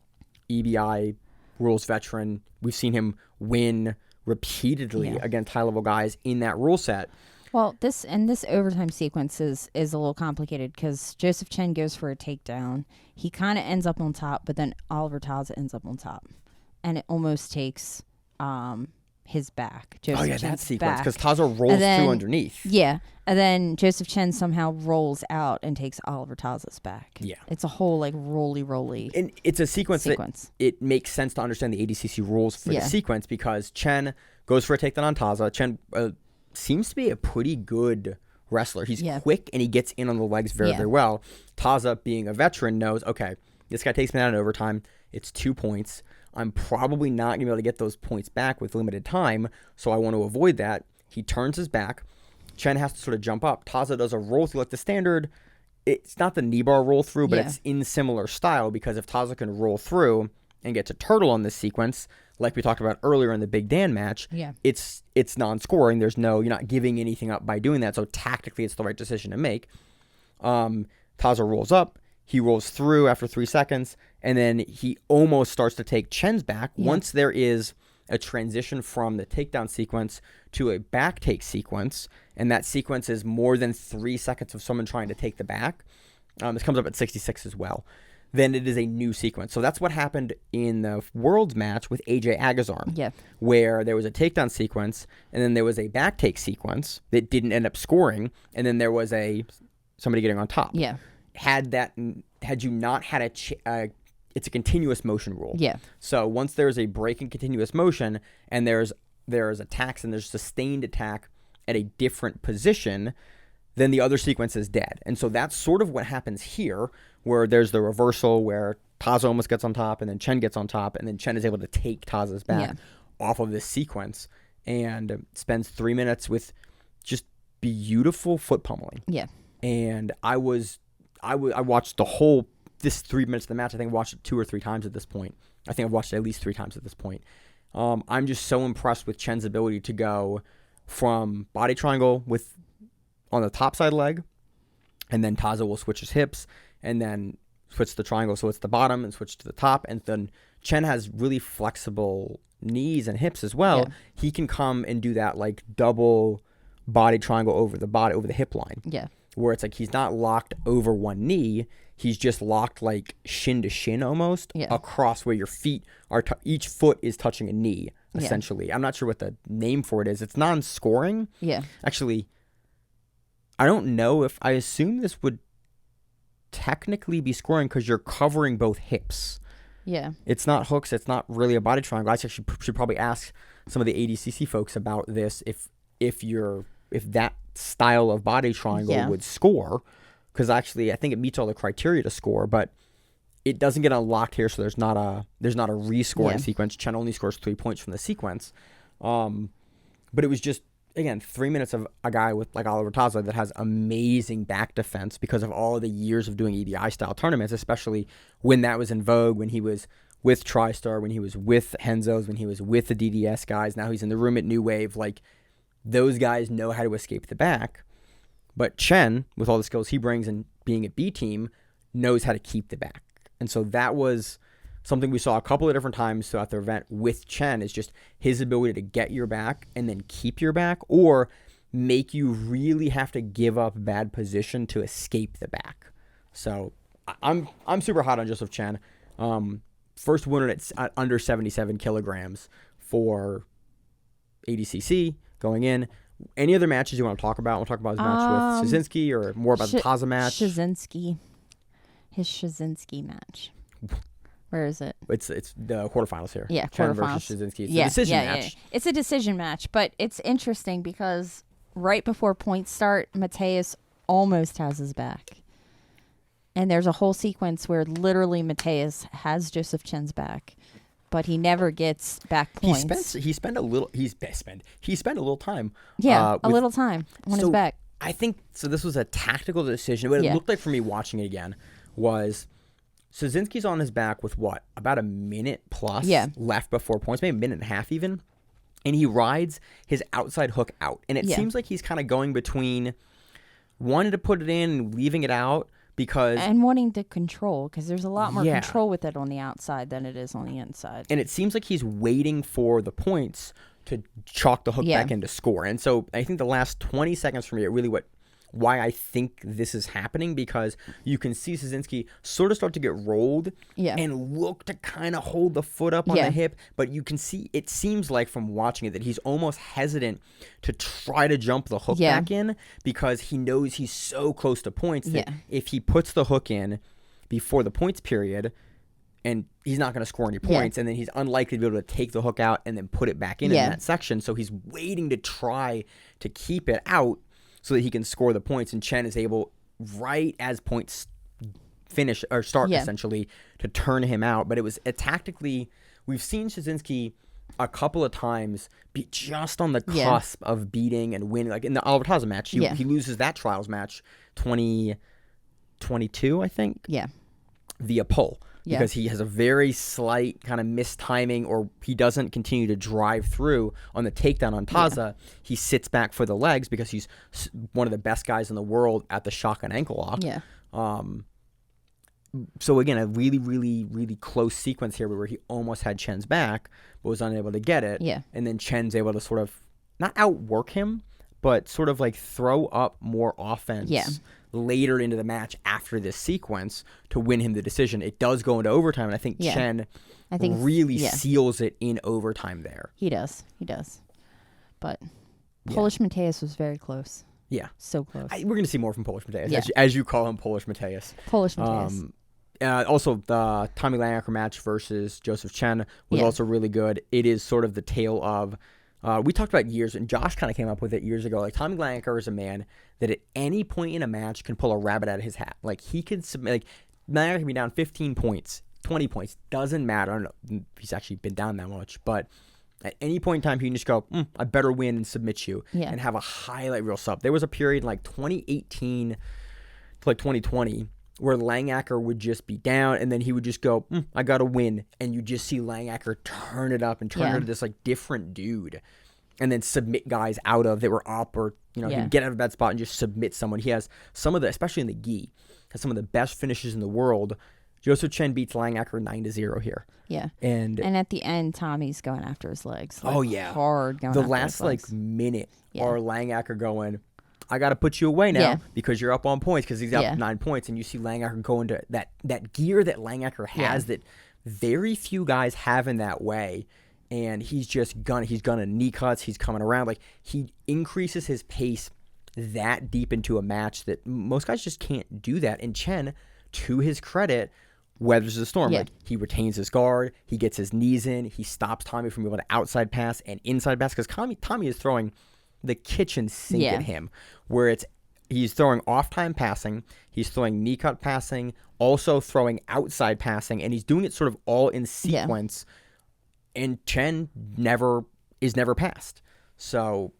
EBI rules veteran. We've seen him win repeatedly against high-level guys in that rule set. Well, this overtime sequence is a little complicated because Joseph Chen goes for a takedown. He kind of ends up on top, but then Oliver Taza ends up on top. And it almost takes his back. Joseph Chen's that sequence, back. because Taza rolls through underneath. Yeah, and then Joseph Chen somehow rolls out and takes Oliver Taza's back. Yeah. It's a whole like roly. And it's a sequence. That it makes sense to understand the ADCC rules for the sequence, because Chen goes for a takedown on Taza. Chen seems to be a pretty good wrestler. He's quick and he gets in on the legs very, very well. Taza, being a veteran, knows, okay, this guy takes me out in overtime. It's 2 points. I'm probably not going to be able to get those points back with limited time, so I want to avoid that. He turns his back. Chen has to sort of jump up. Taza does a roll through like the standard. It's not the knee bar roll through, but it's in similar style, because if Taza can roll through and get to turtle on this sequence, like we talked about earlier in the Big Dan match, it's non-scoring. You're not giving anything up by doing that, so tactically it's the right decision to make. Taza rolls up. He rolls through after 3 seconds, and then he almost starts to take Chen's back. Once there is a transition from the takedown sequence to a back take sequence, and that sequence is more than 3 seconds of someone trying to take the back, this comes up at 66 as well, then it is a new sequence. So that's what happened in the Worlds match with AJ Agazarm, where there was a takedown sequence, and then there was a back take sequence that didn't end up scoring, and then there was somebody getting on top. Yeah. Had you not had it's a continuous motion rule. Yeah. So once there's a break in continuous motion, and there's attacks and there's sustained attack at a different position, then the other sequence is dead. And so that's sort of what happens here, where there's the reversal where Taza almost gets on top, and then Chen gets on top, and then Chen is able to take Taza's back off of this sequence, and spends 3 minutes with just beautiful foot pummeling. Yeah. And I watched this 3 minutes of the match. I think I watched it 2 or 3 times at this point. I think I've watched it at least 3 times at this point. I'm just so impressed with Chen's ability to go from body triangle on the top side leg, and then Taza will switch his hips, and then switch the triangle so it's the bottom, and switch to the top. And then Chen has really flexible knees and hips as well. Yeah. He can come and do that like double body triangle over the hip line. Yeah. Where it's like he's not locked over one knee, he's just locked like shin to shin almost across where your feet are. Each foot is touching a knee, essentially. I'm not sure what the name for it is. It's non-scoring. Yeah. Actually, I don't know if... I assume this would technically be scoring because you're covering both hips. Yeah. It's not hooks. It's not really a body triangle. I actually should probably ask some of the ADCC folks about this if that style of body triangle would score, because actually I think it meets all the criteria to score, but it doesn't get unlocked here, so there's not a rescoring sequence. Chen only scores 3 points from the sequence, but it was just, again, 3 minutes of a guy with like Oliver Taza that has amazing back defense because of all of the years of doing EDI style tournaments, especially when that was in vogue, when he was with TriStar, when he was with Henzo's, when he was with the DDS guys. Now he's in the room at New Wave. Like, those guys know how to escape the back. But Chen, with all the skills he brings and being a B team, knows how to keep the back. And so that was something we saw a couple of different times throughout the event with Chen, is just his ability to get your back and then keep your back, or make you really have to give up bad position to escape the back. So I'm super hot on Joseph Chen. First winner at under 77 kilograms for ADCC going in. Any other matches you want to talk about? Want to talk about his match with Szynski, or more about the Taza match? Szynski. His Szynski match. Where is it? It's the quarterfinals here. Yeah, Chen quarterfinals. versus Szynski. It's a decision match. Yeah. It's a decision match, but it's interesting because right before points start, Mateus almost has his back. And there's a whole sequence where literally Mateus has Joseph Chen's back. but he never gets back points. He spent a little time. Yeah, a little time on his back. I think so. This was a tactical decision. What it looked like for me watching it again was Sosinski's on his back with what, about a minute plus left before points, maybe a minute and a half even, and he rides his outside hook out, and it seems like he's kind of going between wanting to put it in and leaving it out. And wanting to control, because there's a lot more control with it on the outside than it is on the inside. And it seems like he's waiting for the points to chalk the hook back in to score. And so I think the last 20 seconds for me are really why I think this is happening, because you can see Sosinski sort of start to get rolled and look to kind of hold the foot up on the hip, but you can see, it seems like from watching it that he's almost hesitant to try to jump the hook back in, because he knows he's so close to points that if he puts the hook in before the points period, and he's not going to score any points, and then he's unlikely to be able to take the hook out and then put it back in that section, so he's waiting to try to keep it out so that he can score the points, and Chen is able, right as points finish or start essentially, to turn him out. But it was tactically, we've seen Sosinski a couple of times be just on the cusp of beating and winning. Like in the Albertazza match, he loses that trials match 2022, I think, via pole. Because he has a very slight kind of mistiming, or he doesn't continue to drive through on the takedown on Taza. He sits back for the legs because he's one of the best guys in the world at the shotgun ankle lock. So again, a really, really, really close sequence here where he almost had Chen's back, but was unable to get it. And then Chen's able to sort of not outwork him, but sort of like throw up more offense later into the match after this sequence to win him the decision. It does go into overtime, and I think Chen really seals it in overtime there. He does. But Polish Mateus was very close. Yeah. So close. We're going to see more from Polish Mateus, as you call him, Polish Mateus. Polish Mateus. Also, the Tommy Langacker match versus Joseph Chen was also really good. It is sort of the tale of, we talked about years, and Josh kind of came up with it years ago. Like, Tommy Langacker is a man that at any point in a match can pull a rabbit out of his hat. Like, he could submit, like, Langacker can be down 15 points, 20 points, doesn't matter. I don't know if he's actually been down that much, but at any point in time, he can just go, I better win and submit you, and have a highlight reel sub. There was a period in like 2018 to like 2020 where Langacker would just be down, and then he would just go, I got to win. And you just see Langacker turn it up and turn it into this like different dude, and then submit guys out of that were up, or, you know, he would get out of that spot and just submit someone. He has some of the, especially in the gi, has some of the best finishes in the world. Joseph Chen beats Langacker 9-0 here. Yeah. And at the end, Tommy's going after his legs. Like, hard going the after last his legs. like minute, or Langacker going, I got to put you away now because you're up on points, because he's up 9 points, and you see Langacker go into that gear that Langacker has that very few guys have in that way. And he's gonna knee cuts. He's coming around. Like, he increases his pace that deep into a match that most guys just can't do that. And Chen, to his credit, weathers the storm. Like, he retains his guard. He gets his knees in. He stops Tommy from being able to outside pass and inside pass, because Tommy is throwing the kitchen sink at him, where he's throwing off-time passing, he's throwing knee cut passing, also throwing outside passing, and he's doing it sort of all in sequence. And Chen is never passed. So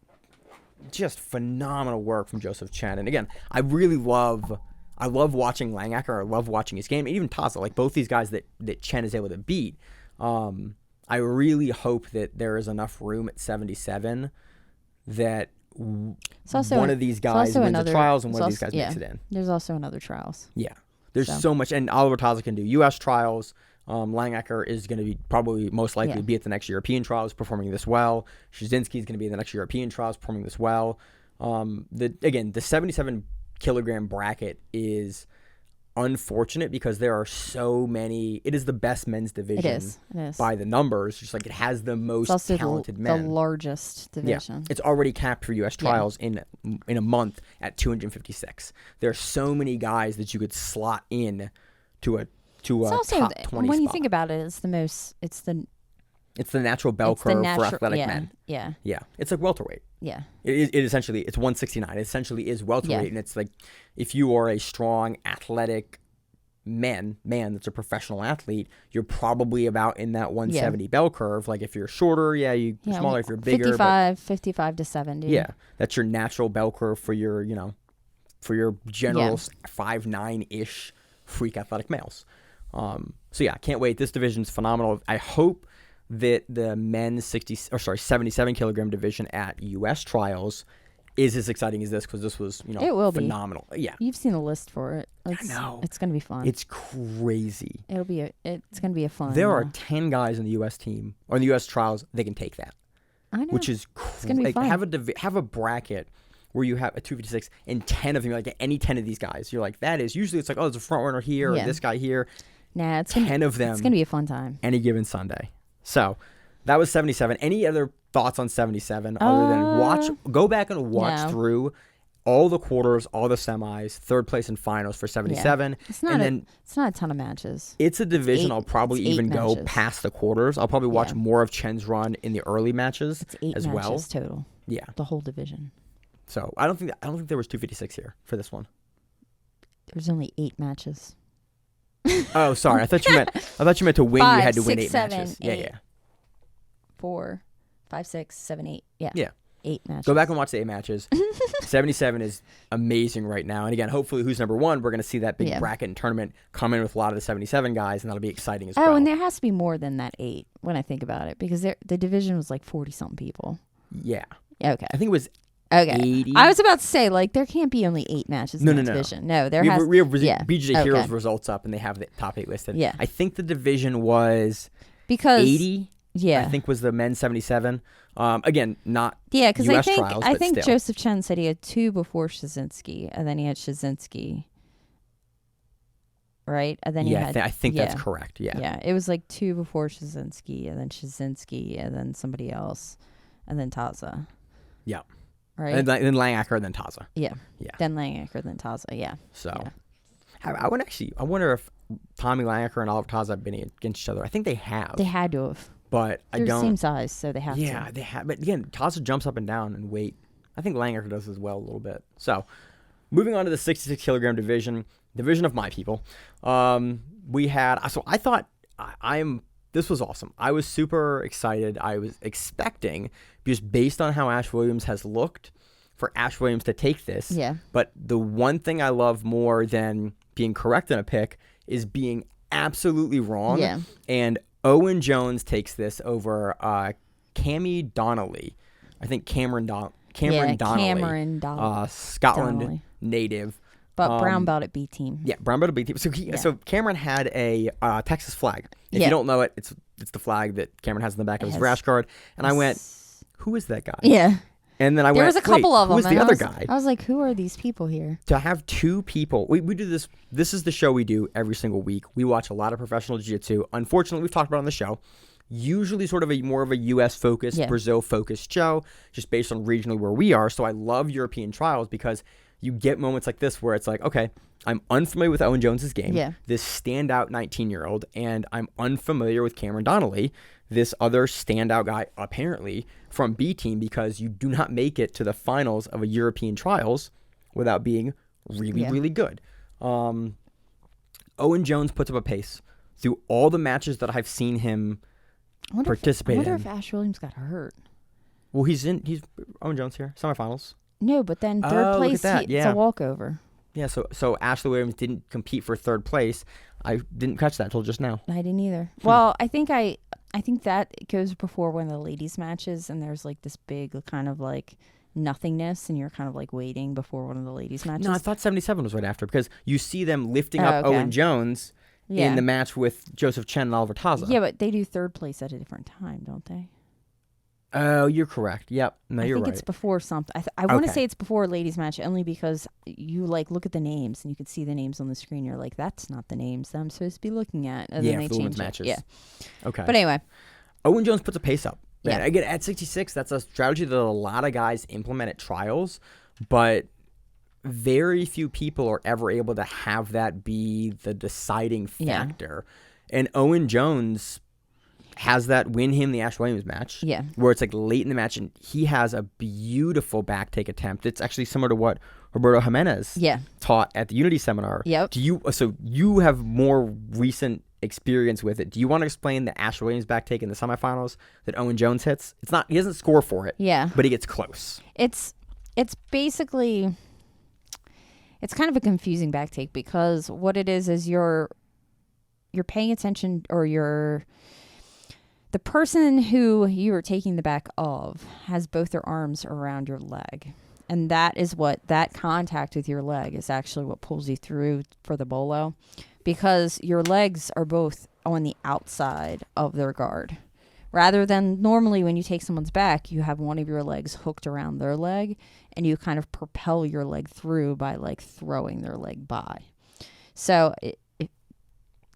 just phenomenal work from Joseph Chen. And again, I love watching Langacker. I love watching his game. And even Taza, like both these guys that Chen is able to beat. I really hope that there is enough room at 77 that one of these guys wins the trials and one of these guys makes it in. There's also another trials. Yeah. There's so much. And Oliver Taza can do U.S. trials. Langacker is going to be probably most likely to be at the next European trials performing this well. Szczynski is going to be in the next European trials performing this well. The 77 kilogram bracket is unfortunate because there are so many. It is the best men's division. It is. By the numbers. Just like it has the most talented men. The largest division. Yeah. It's already capped for U.S. trials in a month at 256. There are so many guys that you could slot in to a top 20 when you spot. think about it, it's the natural bell curve for athletic men. Yeah. It's like welterweight. Yeah. It essentially, it's 169. It essentially is welterweight, and it's like if you are a strong, athletic, man that's a professional athlete, you're probably about in that 170 bell curve. Like if you're shorter, you're smaller. If you're bigger, 55 to 70. Yeah, that's your natural bell curve for your, for your general 5'9" freak athletic males. So yeah, can't wait. This division's phenomenal. I hope that the men's 77 kilogram division at U.S. trials is as exciting as this, because this was, it will phenomenal. Be. Yeah, you've seen the list for it. I know it's gonna be fun. It's crazy. It's gonna be a fun. There are 10 guys in the U.S. team or in the U.S. trials that can take that. I know, which is it's gonna be fun. Have a bracket where you have a 256 and 10 of them. You're like, any 10 of these guys, you're like, that is usually it's like, oh, there's a front runner here or this guy here. Nah, it's 10 of them. It's gonna be a fun time. Any given Sunday. So that was 77. Any other thoughts on 77 other than go back and watch through all the quarters, all the semis, third place and finals for 77. Yeah. It's not a ton of matches. It's a division I'll probably even go past the quarters. I'll probably watch more of Chen's run in the early matches it's 8 as matches well. Total. Yeah. The whole division. So I don't think there was 256 here for this one. There's only 8 matches. Oh, sorry. I thought you meant to win. 5, You had to 6, win 8 7, matches. 8, Yeah. 4, 5, 6, 7, 8. Yeah. Yeah. 8 matches. Go back and watch the 8 matches. 77 is amazing right now. And again, hopefully who's number 1, we're going to see that big bracket and tournament come in with a lot of the 77 guys, and that'll be exciting as well. Oh, and there has to be more than that 8 when I think about it, because the division was like 40-something people. Yeah. Okay. I think it was 80. I was about to say, like, there can't be only 8 matches in the division. No, there has. We have BJJ Heroes results up, and they have the top 8 listed. Yeah. I think the division was because 80. Yeah. I think was the men's 77. Again, not because US trials, I think still. Joseph Chen said he had 2 before Shazinski, and then he had Shazinski. Right? And then I think that's correct. Yeah. Yeah. It was like 2 before Shazinski, and then Shazinski, and then somebody else, and then Taza. Yeah. Right. And then Langacker, and then Taza. Yeah. Yeah. Then Langacker, then Taza. Yeah. So, I wonder if Tommy Langacker and Oliver Taza have been against each other. I think they have. They had to have. But They're the same size, so they have to. Yeah, they have. But again, Taza jumps up and down in weight. I think Langacker does as well a little bit. So, moving on to the 66 kilogram division of my people. We had. So I thought this was awesome. I was super excited. I was expecting, just based on how Ash Williams has looked, for Ash Williams to take this. Yeah. But the one thing I love more than being correct in a pick is being absolutely wrong. Yeah. And Owen Jones takes this over Cammy Donnelly. I think Cameron Donnelly. Cameron Donnelly. Scotland native. But brown belt at B team. Yeah, brown belt at B team. So Cameron had a Texas flag. If you don't know it, it's the flag that Cameron has in the back of his rash guard. And I went, who is that guy? Yeah. And then there was a couple of them. Who was the other guy? I was like, who are these people here? To have 2 people. We do this. This is the show we do every single week. We watch a lot of professional jiu-jitsu. Unfortunately, we've talked about it on the show. Usually sort of more of a U.S.-focused, Brazil-focused show, just based on regionally where we are. So I love European trials because you get moments like this where it's like, okay, I'm unfamiliar with Owen Jones's game, this standout 19-year-old, and I'm unfamiliar with Cameron Donnelly, this other standout guy, apparently, from B team, because you do not make it to the finals of a European trials without being really, really good. Owen Jones puts up a pace through all the matches that I've seen him participate in. I wonder if Ash Williams got hurt. Well, he's Owen Jones here, semifinals. No, but then third place, it's a walkover. Yeah, so Ashley Williams didn't compete for third place. I didn't catch that till just now. I didn't either. Well, I think that goes before one of the ladies' matches, and there's like this big kind of like nothingness, and you're kind of like waiting before one of the ladies' matches. No, I thought 77 was right after, because you see them lifting up Owen Jones in the match with Joseph Chen and Oliver Taza. Yeah, but they do third place at a different time, don't they? Oh, you're correct. Yep. No, you're right. I think it's before something. I want to say it's before a ladies' match, only because you like look at the names and you can see the names on the screen. You're like, that's not the names that I'm supposed to be looking at. And then they for the change matches. Yeah. Okay. But anyway. Owen Jones puts a pace up. Yeah. Again, at 66, that's a strategy that a lot of guys implement at trials, but very few people are ever able to have that be the deciding factor. Yeah. And Owen Jones has that win him the Ash Williams match. Yeah. Where it's like late in the match and he has a beautiful back take attempt. It's actually similar to what Roberto Jimenez Yeah. taught at the Unity seminar. Yep. So you have more recent experience with it. Do you want to explain the Ash Williams back take in the semifinals that Owen Jones hits? It's not, he doesn't score for it. Yeah. But he gets close. It's basically, it's kind of a confusing back take because what it is you're paying attention, or the person who you are taking the back of has both their arms around your leg. And that is that contact with your leg is actually what pulls you through for the bolo, because your legs are both on the outside of their guard. Rather than normally when you take someone's back, you have one of your legs hooked around their leg and you kind of propel your leg through by like throwing their leg by. So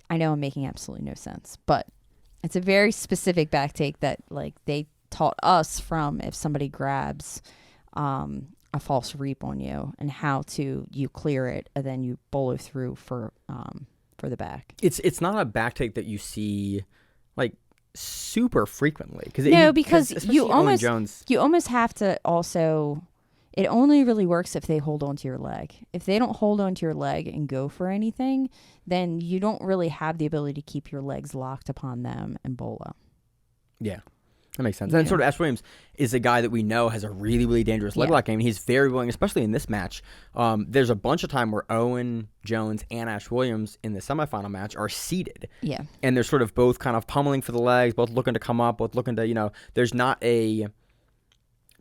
I know I'm making absolutely no sense, but it's a very specific back take that like they taught us from if somebody grabs a false reap on you and how to you clear it and then you bolo through for the back. It's not a back take that you see like super frequently because you almost have to also. It only really works if they hold onto your leg. If they don't hold onto your leg and go for anything, then you don't really have the ability to keep your legs locked upon them and bolo. Yeah, that makes sense. And sort of Ash Williams is a guy that we know has a really, really dangerous leg lock game. He's very willing, especially in this match. There's a bunch of time where Owen Jones and Ash Williams in the semifinal match are seated. Yeah. And they're sort of both kind of pummeling for the legs, both looking to come up, both looking to, there's not a...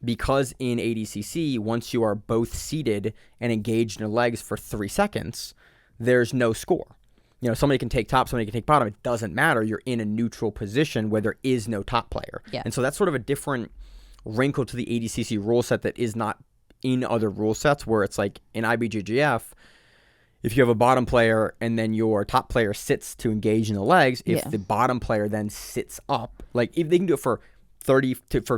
Because in ADCC, once you are both seated and engaged in the legs for 3 seconds, there's no score. Somebody can take top, somebody can take bottom. It doesn't matter. You're in a neutral position where there is no top player. Yeah. And so that's sort of a different wrinkle to the ADCC rule set that is not in other rule sets, where it's like in IBJJF, if you have a bottom player and then your top player sits to engage in the legs, if the bottom player then sits up, like if they can do it for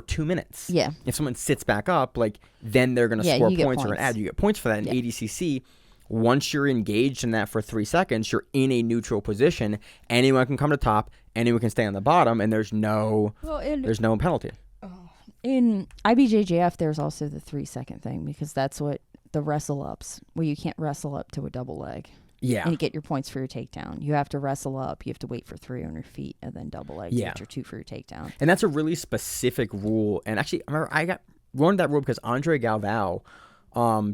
2 minutes. Yeah. If someone sits back up, like then they're going to score points or an ad. You get points for that. In ADCC, once you're engaged in that for 3 seconds, you're in a neutral position. Anyone can come to top. Anyone can stay on the bottom, and there's no penalty. In IBJJF, there's also the 3 second thing because that's what the wrestle ups, where you can't wrestle up to a double leg. Yeah. And you get your points for your takedown. You have to wrestle up. You have to wait for 3 on your feet and then double leg to get your 2 for your takedown. And that's a really specific rule. And actually, I remember learned that rule because Andre Galvao,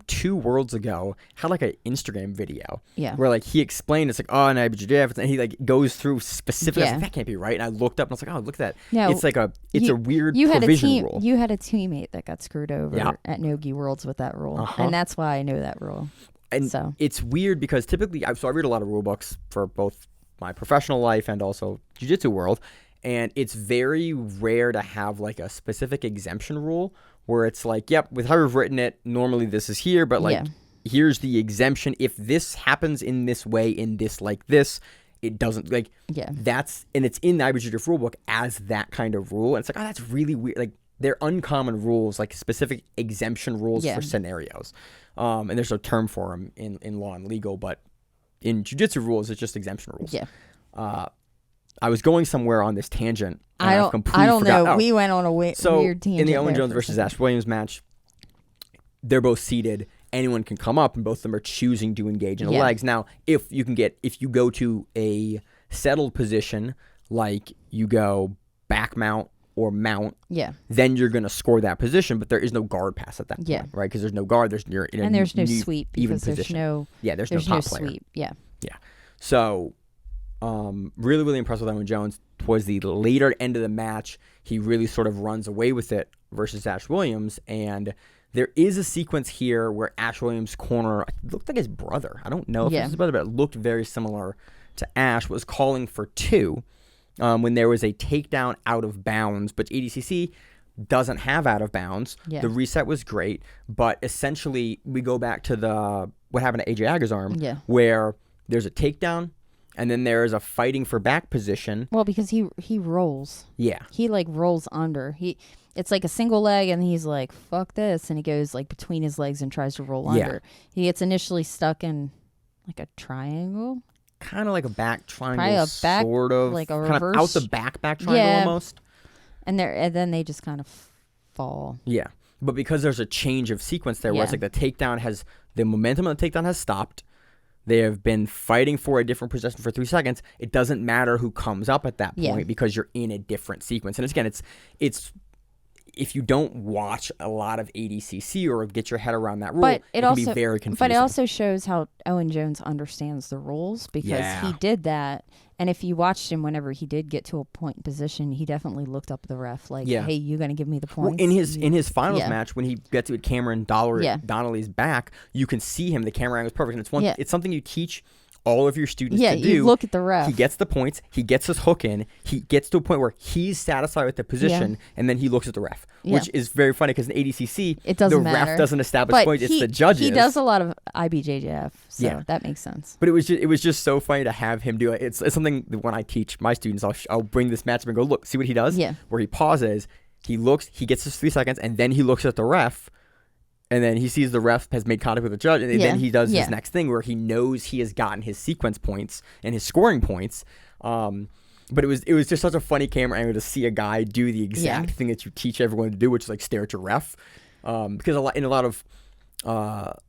2 worlds ago, had like an Instagram video where like he explained it's like, oh, and IBJJF, and he like goes through specific. I was like, that can't be right. And I looked up and I was like, oh, look at that. No, it's like a weird provision rule. You had a teammate that got screwed over at Nogi Worlds with that rule, and that's why I know that rule. And it's weird because typically, I read a lot of rule books for both my professional life and also jiu-jitsu world, and it's very rare to have like a specific exemption rule where it's like, yep, with how we've written it, normally this is here, but like here's the exemption. If this happens in this way, in this like this, it doesn't like that's, and it's in the IBJJF rule book as that kind of rule, and it's like, oh, that's really weird. Like they're uncommon rules, like specific exemption rules for scenarios. And there's a term for them in law and legal, but in jiu-jitsu rules, it's just exemption rules. Yeah. I was going somewhere on this tangent. And I don't know. Oh. We went on a weird tangent. In the Owen Jones versus Ash Williams match, they're both seated. Anyone can come up, and both of them are choosing to engage in the legs. Now, if you go to a settled position, like you go back mount or mount, then you're going to score that position, but there is no guard pass at that point, right? Because there's no guard, there's no sweep because there's no top player. Sweep. Yeah. So, really, really impressed with Owen Jones. Towards the later end of the match, he really sort of runs away with it versus Ash Williams, and there is a sequence here where Ash Williams' corner looked like his brother. I don't know if it's his brother, but it looked very similar to Ash. Was calling for 2. When there was a takedown out of bounds, but ADCC doesn't have out of bounds. Yeah. The reset was great, but essentially we go back to what happened to AJ Aga's arm, where there's a takedown and then there's a fighting for back position. Well, because he rolls. Yeah. He like rolls under. It's like a single leg and he's like, fuck this, and he goes like between his legs and tries to roll under. He gets initially stuck in like a triangle. Kind of like a back triangle, sort of. Like a reverse. Kind of out the back triangle almost. And then they just kind of fall. Yeah. But because there's a change of sequence there, where it's like the momentum of the takedown has stopped. They have been fighting for a different possession for 3 seconds. It doesn't matter who comes up at that point because you're in a different sequence. And again, it's if you don't watch a lot of ADCC or get your head around that rule, it can be very confusing. But it also shows how Owen Jones understands the rules because he did that. And if you watched him whenever he did get to a point position, he definitely looked up the ref like, hey, you going to give me the points? Well, in his finals match, when he gets with Cameron Donnelly's back, you can see him. The camera angle is perfect. And it's something you teach all of your students to do. You look at the ref. He gets the points. He gets his hook in. He gets to a point where he's satisfied with the position, and then he looks at the ref, which is very funny because in ADCC, the ref doesn't establish points. It's the judges. He does a lot of IBJJF, so that makes sense. But it was just so funny to have him do it. It's something that when I teach my students, I'll bring this match up and go, look, see what he does? Yeah. Where he pauses, he looks, he gets his 3 seconds, and then he looks at the ref. And then he sees the ref has made contact with the judge, and then he does his next thing where he knows he has gotten his sequence points and his scoring points. But it was just such a funny camera angle to see a guy do the exact thing that you teach everyone to do, which is like stare at your ref. Because in a lot of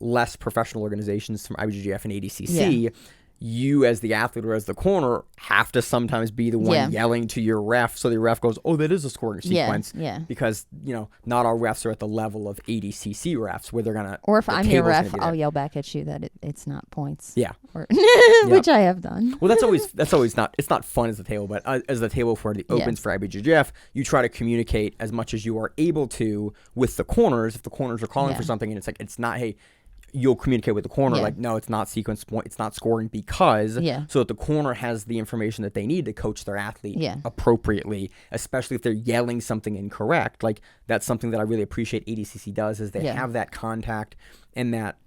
less professional organizations from IBJJF and ADCC, you as the athlete or as the corner have to sometimes be the one yelling to your ref, so the ref goes, oh, that is a scoring sequence. Because not all refs are at the level of ADCC refs where they're gonna. Or if I'm your ref, I'll yell back at you that it's not points. Yeah, which I have done. Well, that's always not. It's not fun as the table, but as the table for the opens for IBJJF, you try to communicate as much as you are able to with the corners. If the corners are calling for something and it's not, hey. You'll communicate with the corner like, no, it's not sequence point, it's not scoring because, so that the corner has the information that they need to coach their athlete appropriately, especially if they're yelling something incorrect. Like that's something that I really appreciate ADCC does is they have that contact and that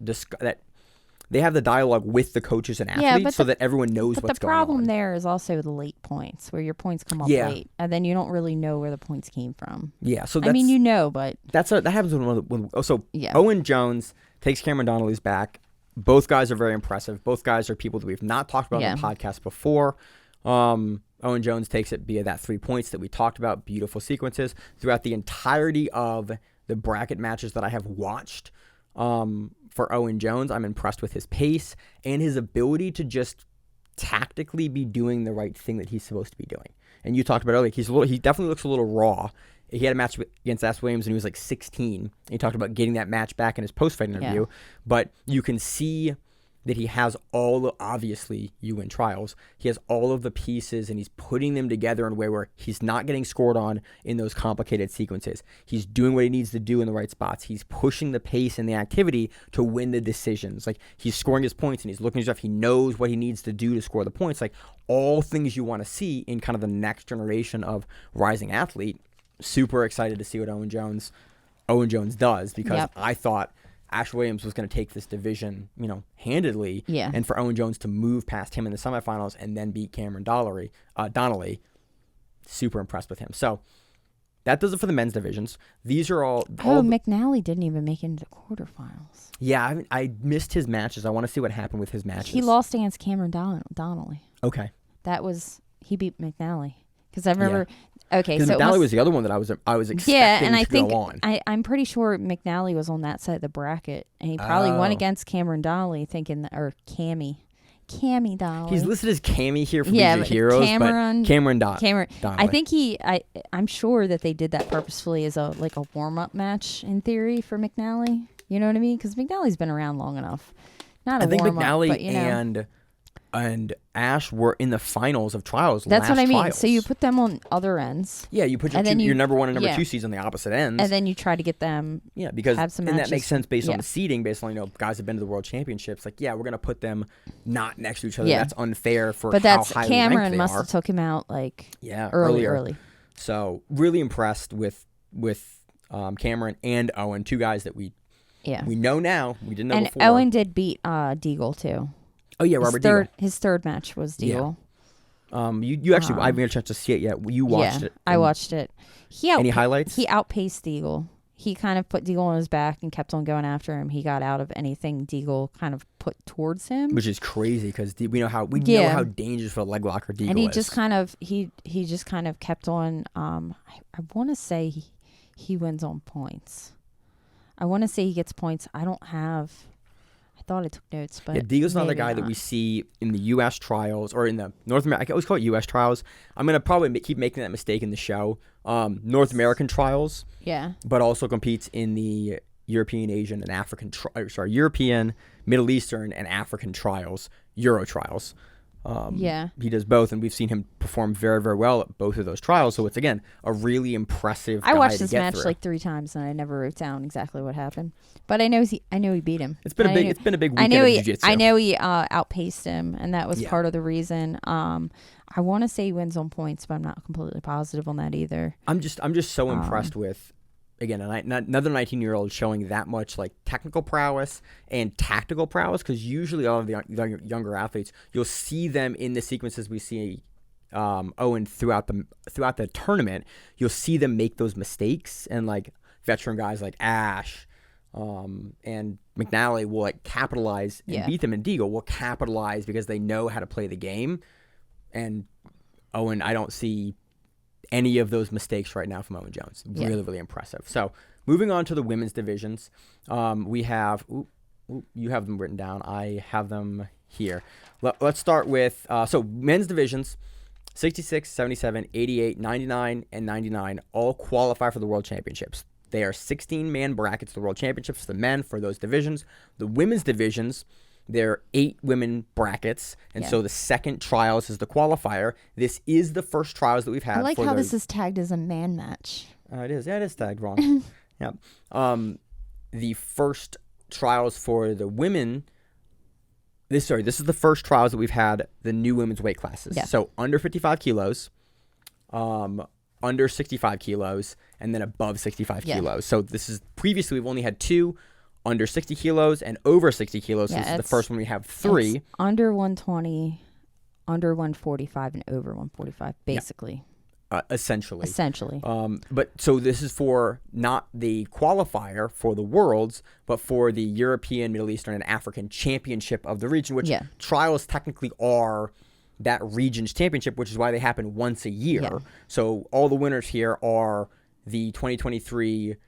they have the dialogue with the coaches and athletes so that everyone knows what's going on. But the problem there is also the late points where your points come up late and then you don't really know where the points came from. Yeah, so that's, but that happens when Owen Jones takes Cameron Donnelly's back. Both guys are very impressive. Both guys are people that we've not talked about on the podcast before. Owen Jones takes it via that 3 points that we talked about. Beautiful sequences throughout the entirety of the bracket matches that I have watched. For Owen Jones, I'm impressed with his pace and his ability to just tactically be doing the right thing that he's supposed to be doing. And you talked about earlier, he definitely looks a little raw. He had a match against Ash Williams when he was like 16. And he talked about getting that match back in his post-fight interview. But you can see that he has obviously, you win trials, he has all of the pieces and he's putting them together in a way where he's not getting scored on in those complicated sequences. He's doing what he needs to do in the right spots. He's pushing the pace and the activity to win the decisions. Like he's scoring his points and he's looking at stuff. He knows what he needs to do to score the points. Like all things you want to see in kind of the next generation of rising athlete. Super excited to see what Owen Jones does because I thought Ash Williams was going to take this division, handedly. Yeah. And for Owen Jones to move past him in the semifinals and then beat Cameron Donnelly, super impressed with him. So that does it for the men's divisions. These are all McNally didn't even make it into the quarterfinals. Yeah, I missed his matches. I want to see what happened with his matches. He lost against Cameron Donnelly. Okay. He beat McNally. Because I remember, so McNally was the other one that I was expecting and I to think go on. I'm pretty sure McNally was on that side of the bracket, and he probably won against Cameron Donnelly, or Cammy Donnelly. He's listed as Cammy here for BJ Heroes, but Cameron Donnelly. I think I'm sure that they did that purposefully as a warm-up match in theory for McNally. You know what I mean? Because McNally's been around long enough. Not a warm-up, but McNally and Ash were in the finals of trials. That's what I mean. Trials. So you put them on other ends. Yeah, you put your number one and number two seeds on the opposite ends. And then you try to get them because have some and matches. That makes sense based on the seeding, based on guys have been to the world championships. Like, we're gonna put them not next to each other. Yeah. That's unfair for how highly Cameron ranked they must are. have took him out early. So really impressed with Cameron and Owen, two guys that we know now. We didn't know before. And Owen did beat Deagle too. Oh yeah, Robert Deagle. His third match was Deagle. Yeah. You actually, I haven't had a chance to see it yet. You watched it. I watched it. Any highlights? He outpaced Deagle. He kind of put Deagle on his back and kept on going after him. He got out of anything Deagle kind of put towards him, which is crazy because we know how dangerous for a leg locker Deagle is. And he just kind of he just kind of kept on. I want to say he wins on points. I want to say he gets points. I don't have. I thought I took notes, but yeah, Diego's not the maybe guy that we see in the U.S. trials or in the North America. I always call it U.S. trials. I'm gonna probably keep making that mistake in the show. North American trials, yeah, but also competes in the European, Asian, and African. European, Middle Eastern, and African trials, Euro trials. yeah. He does both, and we've seen him perform very, very well at both of those trials. So it's again a really impressive. I guy watched to this get match through. like 3 times, and I never wrote down exactly what happened. But I know he beat him. It's been a big weekend of jiu-jitsu. I know he outpaced him, and that was Yeah. part of the reason. I want to say he wins on points, but I'm not completely positive on that either. I'm just so impressed with. Again, another 19-year-old showing that much like technical prowess and tactical prowess, because usually all of the younger athletes, you'll see them in the sequences we see Owen throughout the tournament. You'll see them make those mistakes, and like veteran guys like Ash and McNally will like capitalize and beat them, and Deagle will capitalize because they know how to play the game. And Owen, I don't see any of those mistakes right now from Owen Jones. Really, really impressive. So moving on to the women's divisions, we have, you have them written down. I have them here. Let's start with, so men's divisions, 66, 77, 88, 99, and 99 all qualify for the World Championships. They are 16-man brackets, the World Championships for the men for those divisions. The women's divisions, there are 8 women brackets, and so the second trials is the qualifier. This is the first trials that we've had. I like how this is tagged as a man match. It is. Yeah, it is tagged wrong. Yeah. The first trials for the women. This is the first trials that we've had the new women's weight classes. Yeah. So under 55 kilos, under 65 kilos, and then above 65 kilos. So this is previously we've only had 2. Under 60 kilos and over 60 kilos. So this is the first one we have 3. Under 120, under 145, and over 145, basically. Essentially. But so this is for not the qualifier for the Worlds, but for the European, Middle Eastern, and African Championship of the region, which trials technically are that region's championship, which is why they happen once a year. Yeah. So all the winners here are the 2023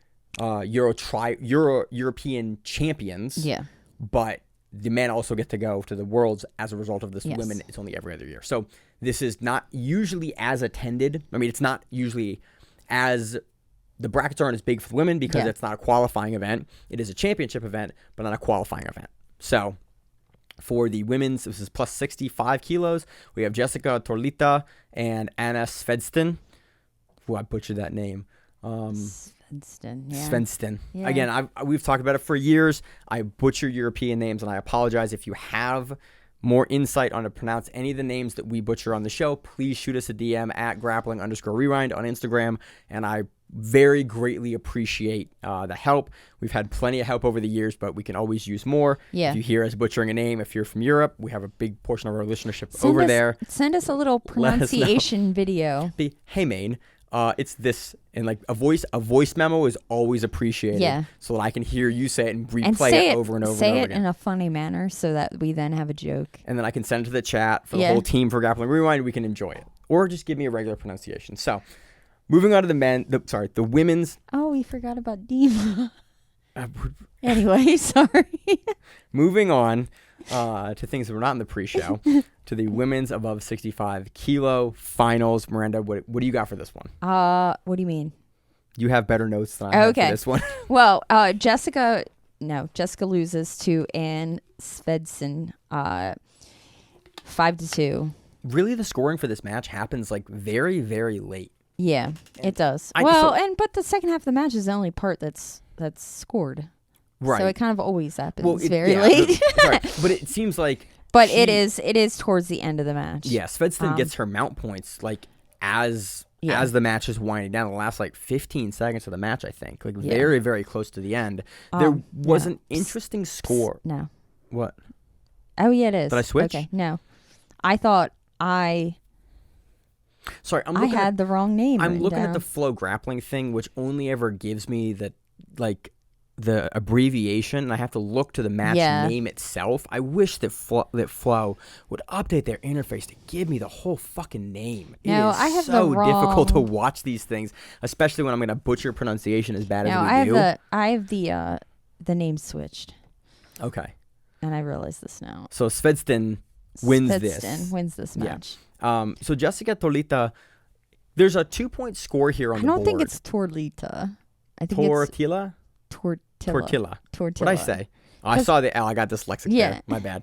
European champions. Yeah. But the men also get to go to the Worlds as a result of this. Women, it's only every other year. So this is not usually as attended. I mean, it's not usually as the brackets aren't as big for the women because it's not a qualifying event. It is a championship event, but not a qualifying event. So for the women's, this is plus 65 kilos. We have Jessica Torlita and Anna Svensson. Ooh, I butchered that name. Svensson. Yeah. Again, we've talked about it for years. I butcher European names, and I apologize. If you have more insight on to pronounce any of the names that we butcher on the show, please shoot us a DM at grappling_rewind on Instagram, and I very greatly appreciate the help. We've had plenty of help over the years, but we can always use more. Yeah. If you hear us butchering a name, if you're from Europe, we have a big portion of our listenership over there. Send us a little pronunciation video. Hey, Main. It's this, and like a voice memo is always appreciated. So that I can hear you say it and replay it over and over and over again. Say it again. in a funny manner so that we then have a joke. And then I can send it to the chat for the whole team for Grappling Rewind. We can enjoy it, or just give me a regular pronunciation. So, moving on to the women's. Oh, we forgot about Dima. Anyway, sorry. Moving on to things that were not in the pre-show, to the women's above 65 kilo finals. Miranda, what do you got for this one? What do you mean? You have better notes than I have for this one. Well, Jessica loses to Ann Svensson 5-2. Really, the scoring for this match happens like very, very late. Yeah, it does. But the second half of the match is the only part that's scored. Right. So it kind of always happens very late. But it seems like. But it is towards the end of the match. Yeah, Svensson gets her mount points like as the match is winding down, the last like 15 seconds of the match, I think, like very, very close to the end. There was an interesting score. No. What? Oh yeah, it is. Did I switch? Okay, no. I thought Sorry, I had the wrong name. I'm looking at the Flow Grappling thing, which only ever gives me the like the abbreviation, and I have to look to the match name itself. I wish that Flow would update their interface to give me the whole fucking name. No, it is I have so the wrong... difficult to watch these things, especially when I'm going to butcher pronunciation as bad as we do. I have the name switched. Okay. And I realize this now. So Svedsten wins this match. Yeah. So Jessica Tolita, there's a 2-point score here on the board. I don't think it's Torlita. I think Tortilla? Tortilla. What'd I say? Oh, I saw the L. I got dyslexic there. My bad.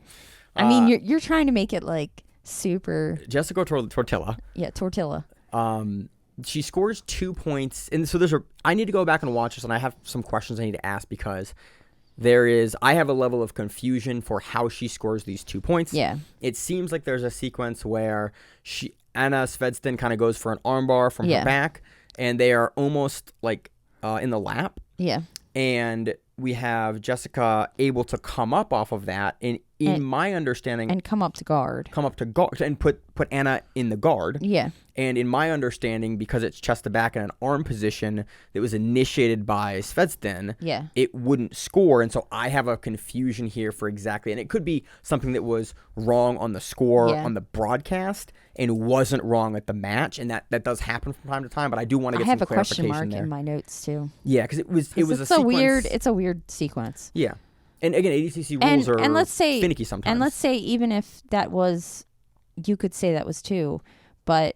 I mean, you're trying to make it like super... Jessica Tortilla. Yeah, Tortilla. She scores 2 points. And so I need to go back and watch this, and I have some questions I need to ask because I have a level of confusion for how she scores these 2 points. Yeah. It seems like there's a sequence where Anna Svedsten kind of goes for an armbar from her back, and they are almost like in the lap. Yeah. And we have Jessica able to come up off of that, and in my understanding... And come up to guard. And put Anna in the guard. Yeah. And in my understanding, because it's chest to back in an arm position that was initiated by Svedsten, it wouldn't score. And so I have a confusion here for exactly... And it could be something that was wrong on the score on the broadcast and wasn't wrong at the match. And that does happen from time to time, but I do want to get some clarification there. I have a question mark in my notes, too. Yeah, because it was a sequence... It's a weird sequence. Yeah. And again, ADCC rules are finicky sometimes. And let's say even if that was... You could say that was 2, but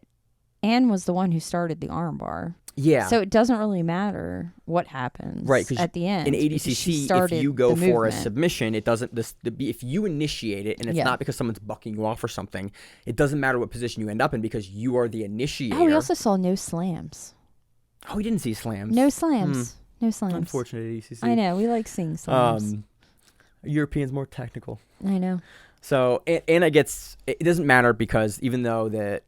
Anne was the one who started the armbar. Yeah. So it doesn't really matter what happens at the end. In ADCC, if you go for a submission, it doesn't... If you initiate it, and it's not because someone's bucking you off or something, it doesn't matter what position you end up in because you are the initiator. Oh, we also saw no slams. Oh, we didn't see slams. No slams. No slams. Unfortunate ADCC. I know. We like seeing slams. Europeans more technical. I know. So Anna it doesn't matter because even though that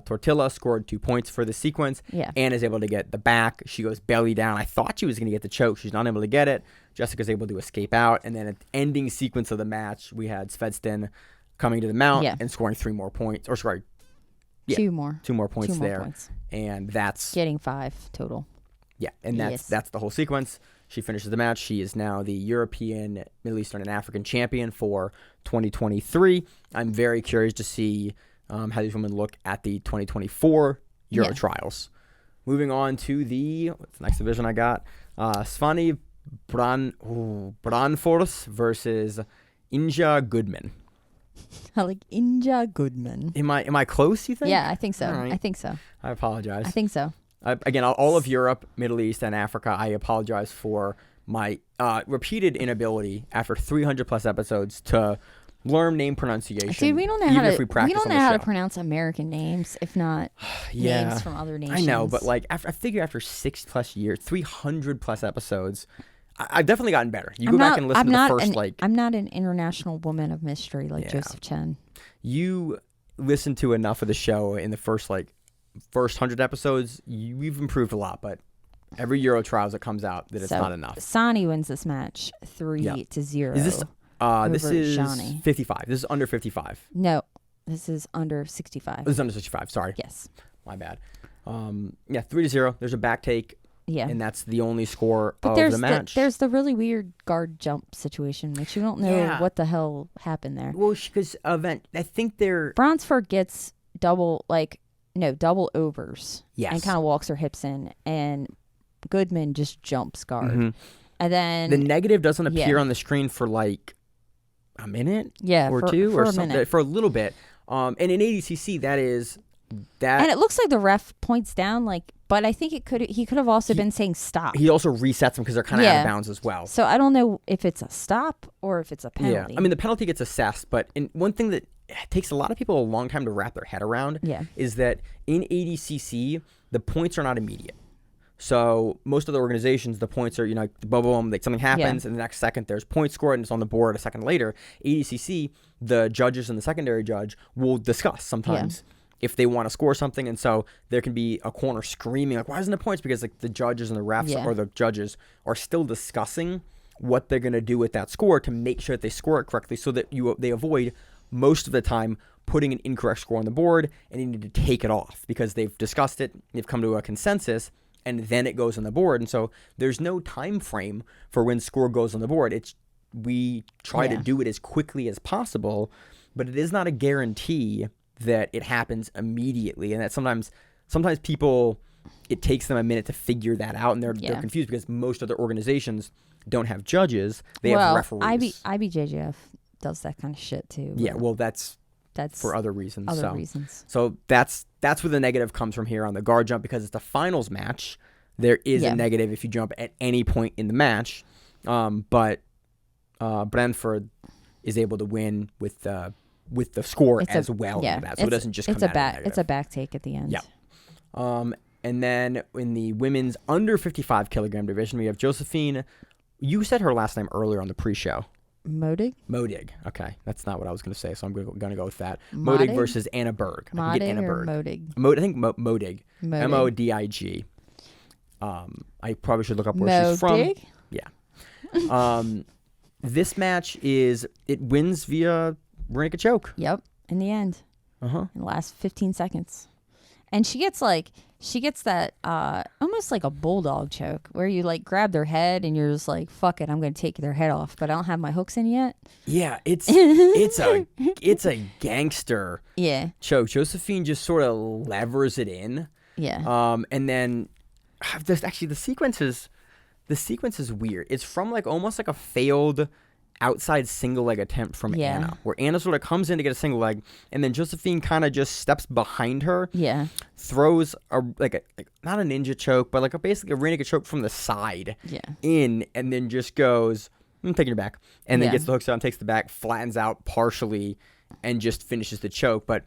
Tortilla scored 2 points for the sequence, Anna's able to get the back. She goes belly down. I thought she was going to get the choke. She's not able to get it. Jessica's able to escape out. And then at the ending sequence of the match, we had Svedsten coming to the mount and scoring 3 more points. Or sorry, 2 more. 2 more points 2 more there. Points. And that's... Getting 5 total. Yeah, and that's the whole sequence. She finishes the match. She is now the European, Middle Eastern, and African champion for 2023. I'm very curious to see how these women look at the 2024 Euro trials. Moving on to what's the next division I got? Svani Brandfors versus Inja Goodman. I like Inja Goodman. Am I close, you think? Yeah, I think so. Right. I think so. I apologize. I think so. Again, all of Europe, Middle East, and Africa, I apologize for my repeated inability after 300 plus episodes to learn name pronunciation. Dude, we don't know how to pronounce American names, if not names from other nations. I know, but like I figure after 6+ years, 300 plus episodes, I've definitely gotten better. You go back and listen to the first I'm not an international woman of mystery like Joseph Chen. You listen to enough of the show in the first 100 episodes, we've improved a lot, but every Euro trials that comes out that it's not enough. Sani wins this match 3-0. Is this this is Shani. 55. This is under 55. No, this is under 65. This is under 65. Sorry. Yes. My bad. 3-0. There's a back take. Yeah. And that's the only score of the match. There's the really weird guard jump situation, which you don't know what the hell happened there. Well, because I think they're... Bronsford gets double overs. Yes. And kind of walks her hips in, and Goodman just jumps guard. Mm-hmm. And then... The negative doesn't appear on the screen for a minute? Yeah, or two? Or something. Minute. For a little bit. And in ADCC, that is... That, and it looks like the ref points down, but I think he could have also been saying stop. He also resets them because they're kind of out of bounds as well. So I don't know if it's a stop or if it's a penalty. Yeah, I mean the penalty gets assessed, but one thing that takes a lot of people a long time to wrap their head around is that in ADCC the points are not immediate. So most of the organizations, the points are boom, boom, something happens, and the next second there's points scored and it's on the board a second later. ADCC, the judges and the secondary judge will discuss sometimes. Yeah. If they want to score something, and so there can be a corner screaming why isn't it points? Because the judges and the refs or the judges are still discussing what they're going to do with that score to make sure that they score it correctly, so that they avoid most of the time putting an incorrect score on the board and they need to take it off because they've discussed it, they've come to a consensus, and then it goes on the board. And so there's no time frame for when score goes on the board. We try to do it as quickly as possible, but it is not a guarantee that it happens immediately. And that sometimes people, it takes them a minute to figure that out, and they're confused because most other organizations don't have judges. They have referees. IBJJF does that kind of shit too. Yeah, well, that's for other reasons. Reasons. So that's where the negative comes from here on the guard jump, because it's the finals match. There is a negative if you jump at any point in the match, but Brentford is able to win with the score as well. Yeah, so it doesn't just come out as a negative. It's a back take at the end. Yeah. And then in the women's under 55 kilogram division, we have Josephine. You said her last name earlier on the pre-show. Modig? Okay. That's not what I was going to say, so I'm going to go with that. Modig versus Anna Berg. Modig or Modig? I think Modig. Modig. I probably should look up where she's from. Yeah. This match it wins via rear naked choke. Yep. In the end. In the last 15 seconds. And she gets that almost like a bulldog choke where you like grab their head and you're just like, fuck it, I'm going to take their head off, but I don't have my hooks in yet. Yeah, it's a gangster choke. Josephine just sort of levers it in. Yeah. And then the sequence is weird. It's from like almost like a failed outside single leg attempt from Anna, where Anna sort of comes in to get a single leg, and then Josephine kind of just steps behind her, throws not a ninja choke, but basically a rear naked choke from the side in, and then just goes, I'm taking your back, and then gets the hooks on, takes the back, flattens out partially, and just finishes the choke. But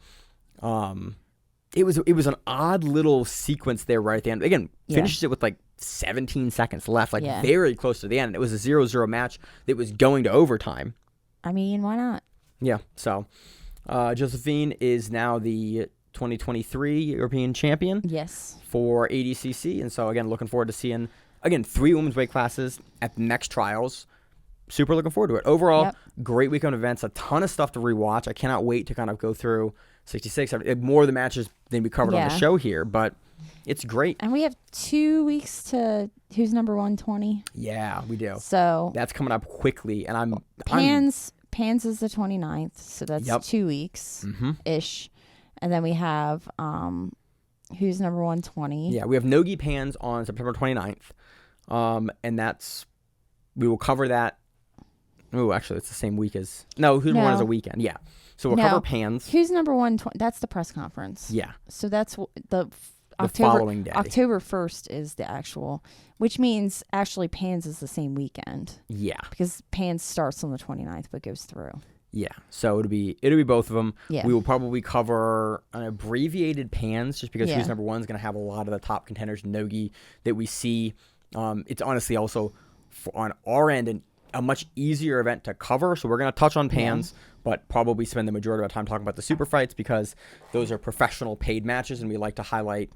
it was an odd little sequence there right at the end. Again, finishes it with 17 seconds left, very close to the end. It was a 0-0 match that was going to overtime. I mean, why not? Yeah. So Josephine is now the 2023 European champion. Yes. For ADCC. And so, again, looking forward to seeing, 3 women's weight classes at the next trials. Super looking forward to it. Overall, great weekend of events. A ton of stuff to rewatch. I cannot wait to kind of go through 66. More of the matches than we covered on the show here, but it's great. And we have 2 weeks to who's number 120. Yeah, we do. So that's coming up quickly, and Pans is the 29th, so that's 2 weeks ish. And then we have who's number 120. Yeah, we have Nogi Pans on September 29th. And we will cover that. Oh, actually, it's the same week as who's number 1 is a weekend. Yeah. So we'll cover Pans. Who's number 120? That's the press conference. Yeah. So that's the following day. October 1st is the actual, which means actually Pans is the same weekend. Yeah. Because Pans starts on the 29th but goes through. Yeah. So it'll be both of them. Yeah. We will probably cover an abbreviated Pans just because who's number 1 is going to have a lot of the top contenders Nogi that we see. It's honestly also on our end a much easier event to cover. So we're going to touch on Pans, but probably spend the majority of our time talking about the super fights because those are professional paid matches, and we like to highlight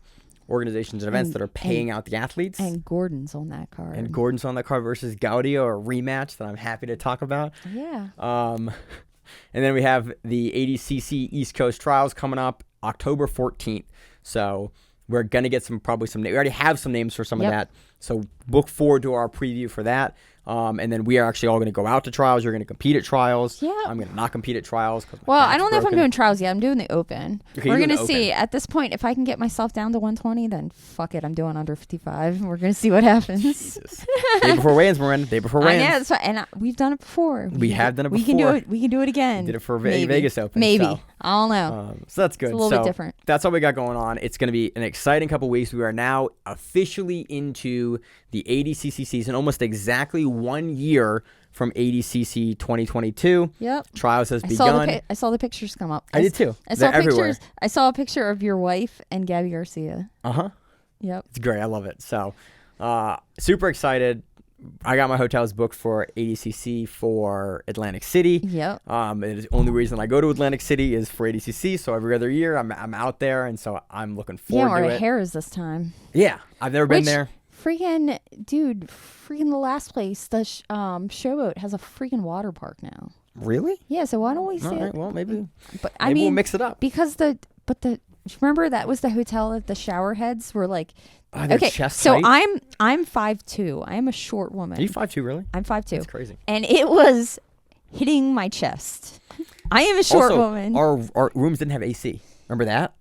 organizations and events that are paying out the athletes. And Gordon's on that card. Versus Gaudio, a rematch that I'm happy to talk about. Yeah. And then we have the ADCC East Coast Trials coming up October 14th. So we're going to get we already have some names for some of that. So look forward to our preview for that. And then we are actually all going to go out to trials. You're going to compete at trials. Yeah. I'm going to not compete at trials. Well, I don't know if I'm doing trials yet. I'm doing the open. Okay, we're going to see. At this point, if I can get myself down to 120, then fuck it. I'm doing under 55. We're going to see what happens. Jesus. Day before weigh-ins, Miranda. Day before weigh-ins. I know. That's right. And we've done it before. We have done it before. We can do it. We can do it again. Did it for Vegas Open. Maybe. So. I don't know. So that's good. It's a little bit different. That's all we got going on. It's going to be an exciting couple weeks. We are now officially into the ADCC season, almost exactly 1 year from ADCC 2022. Yep. Trials has begun. I saw the pictures come up. I did too. They're everywhere. I saw a picture of your wife and Gabby Garcia. Uh-huh. Yep. It's great. I love it. So super excited. I got my hotels booked for ADCC for Atlantic City. Yep. The only reason I go to Atlantic City is for ADCC. So every other year I'm out there, and so I'm looking forward to it. Yeah, our hair is this time. Yeah, I've never been there. Freaking the last place, the Showboat has a freaking water park now. Really? Yeah. So why don't we say? All right. Well, maybe. But maybe we'll mix it up because Remember that was the hotel that the shower heads were like. They're Okay, chest so height? I'm 5'2". I am a short woman. Are you 5'2", really? I'm 5'2". That's crazy. And it was hitting my chest. I am a short Also, woman. Our rooms didn't have AC. Remember that?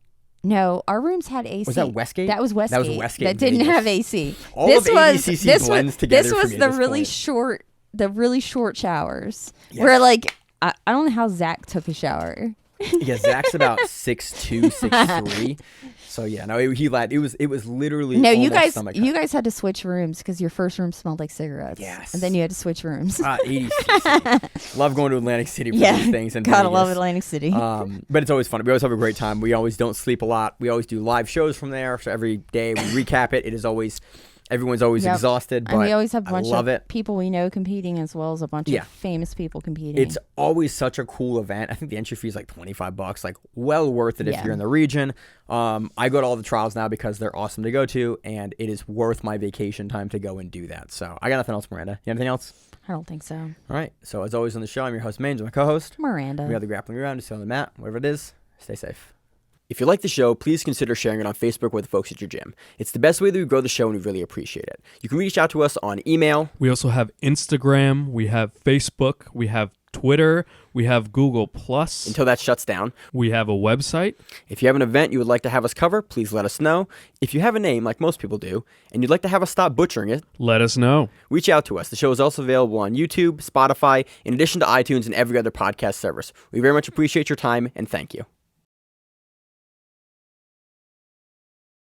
No, our rooms had AC. Was that Westgate? That was Westgate. That was Westgate. That didn't Vegas. have AC. All of ADCC blends together This for was me at the this really point. short, showers. Yes. Where like I don't know how Zach took a shower. Yeah, Zach's about 6'2", 6'3". So yeah, no, he lied. It was literally No, almost stomach height. you guys had to switch rooms because your first room smelled like cigarettes. Yes. And then you had to switch rooms. ADCC. Love going to Atlantic City for these things. And gotta Vegas. love Atlantic City. But it's always fun. We always have a great time. We always don't sleep a lot. We always do live shows from there. So every day we recap it. It is always, everyone's always exhausted. But and we always have a bunch of of people we know competing as well as a bunch of famous people competing. It's always such a cool event. I think the entry fee is like $25. Like well worth it if you're in the region. I go to all the trials now because they're awesome to go to, and it is worth my vacation time to go and do that. So I got nothing else, Miranda. You have anything else? I don't think so. All right. So as always on the show, I'm your host, Main, my co-host. Miranda. We have the Grappling around, just sit on the mat, whatever it is. Stay safe. If you like the show, please consider sharing it on Facebook with the folks at your gym. It's the best way that we grow the show, and we really appreciate it. You can reach out to us on email. We also have Instagram. We have Facebook. We have Twitter. We have Google+. Until that shuts down. We have a website. If you have an event you would like to have us cover, please let us know. If you have a name, like most people do, and you'd like to have us stop butchering it, let us know. Reach out to us. The show is also available on YouTube, Spotify, in addition to iTunes and every other podcast service. We very much appreciate your time, and thank you.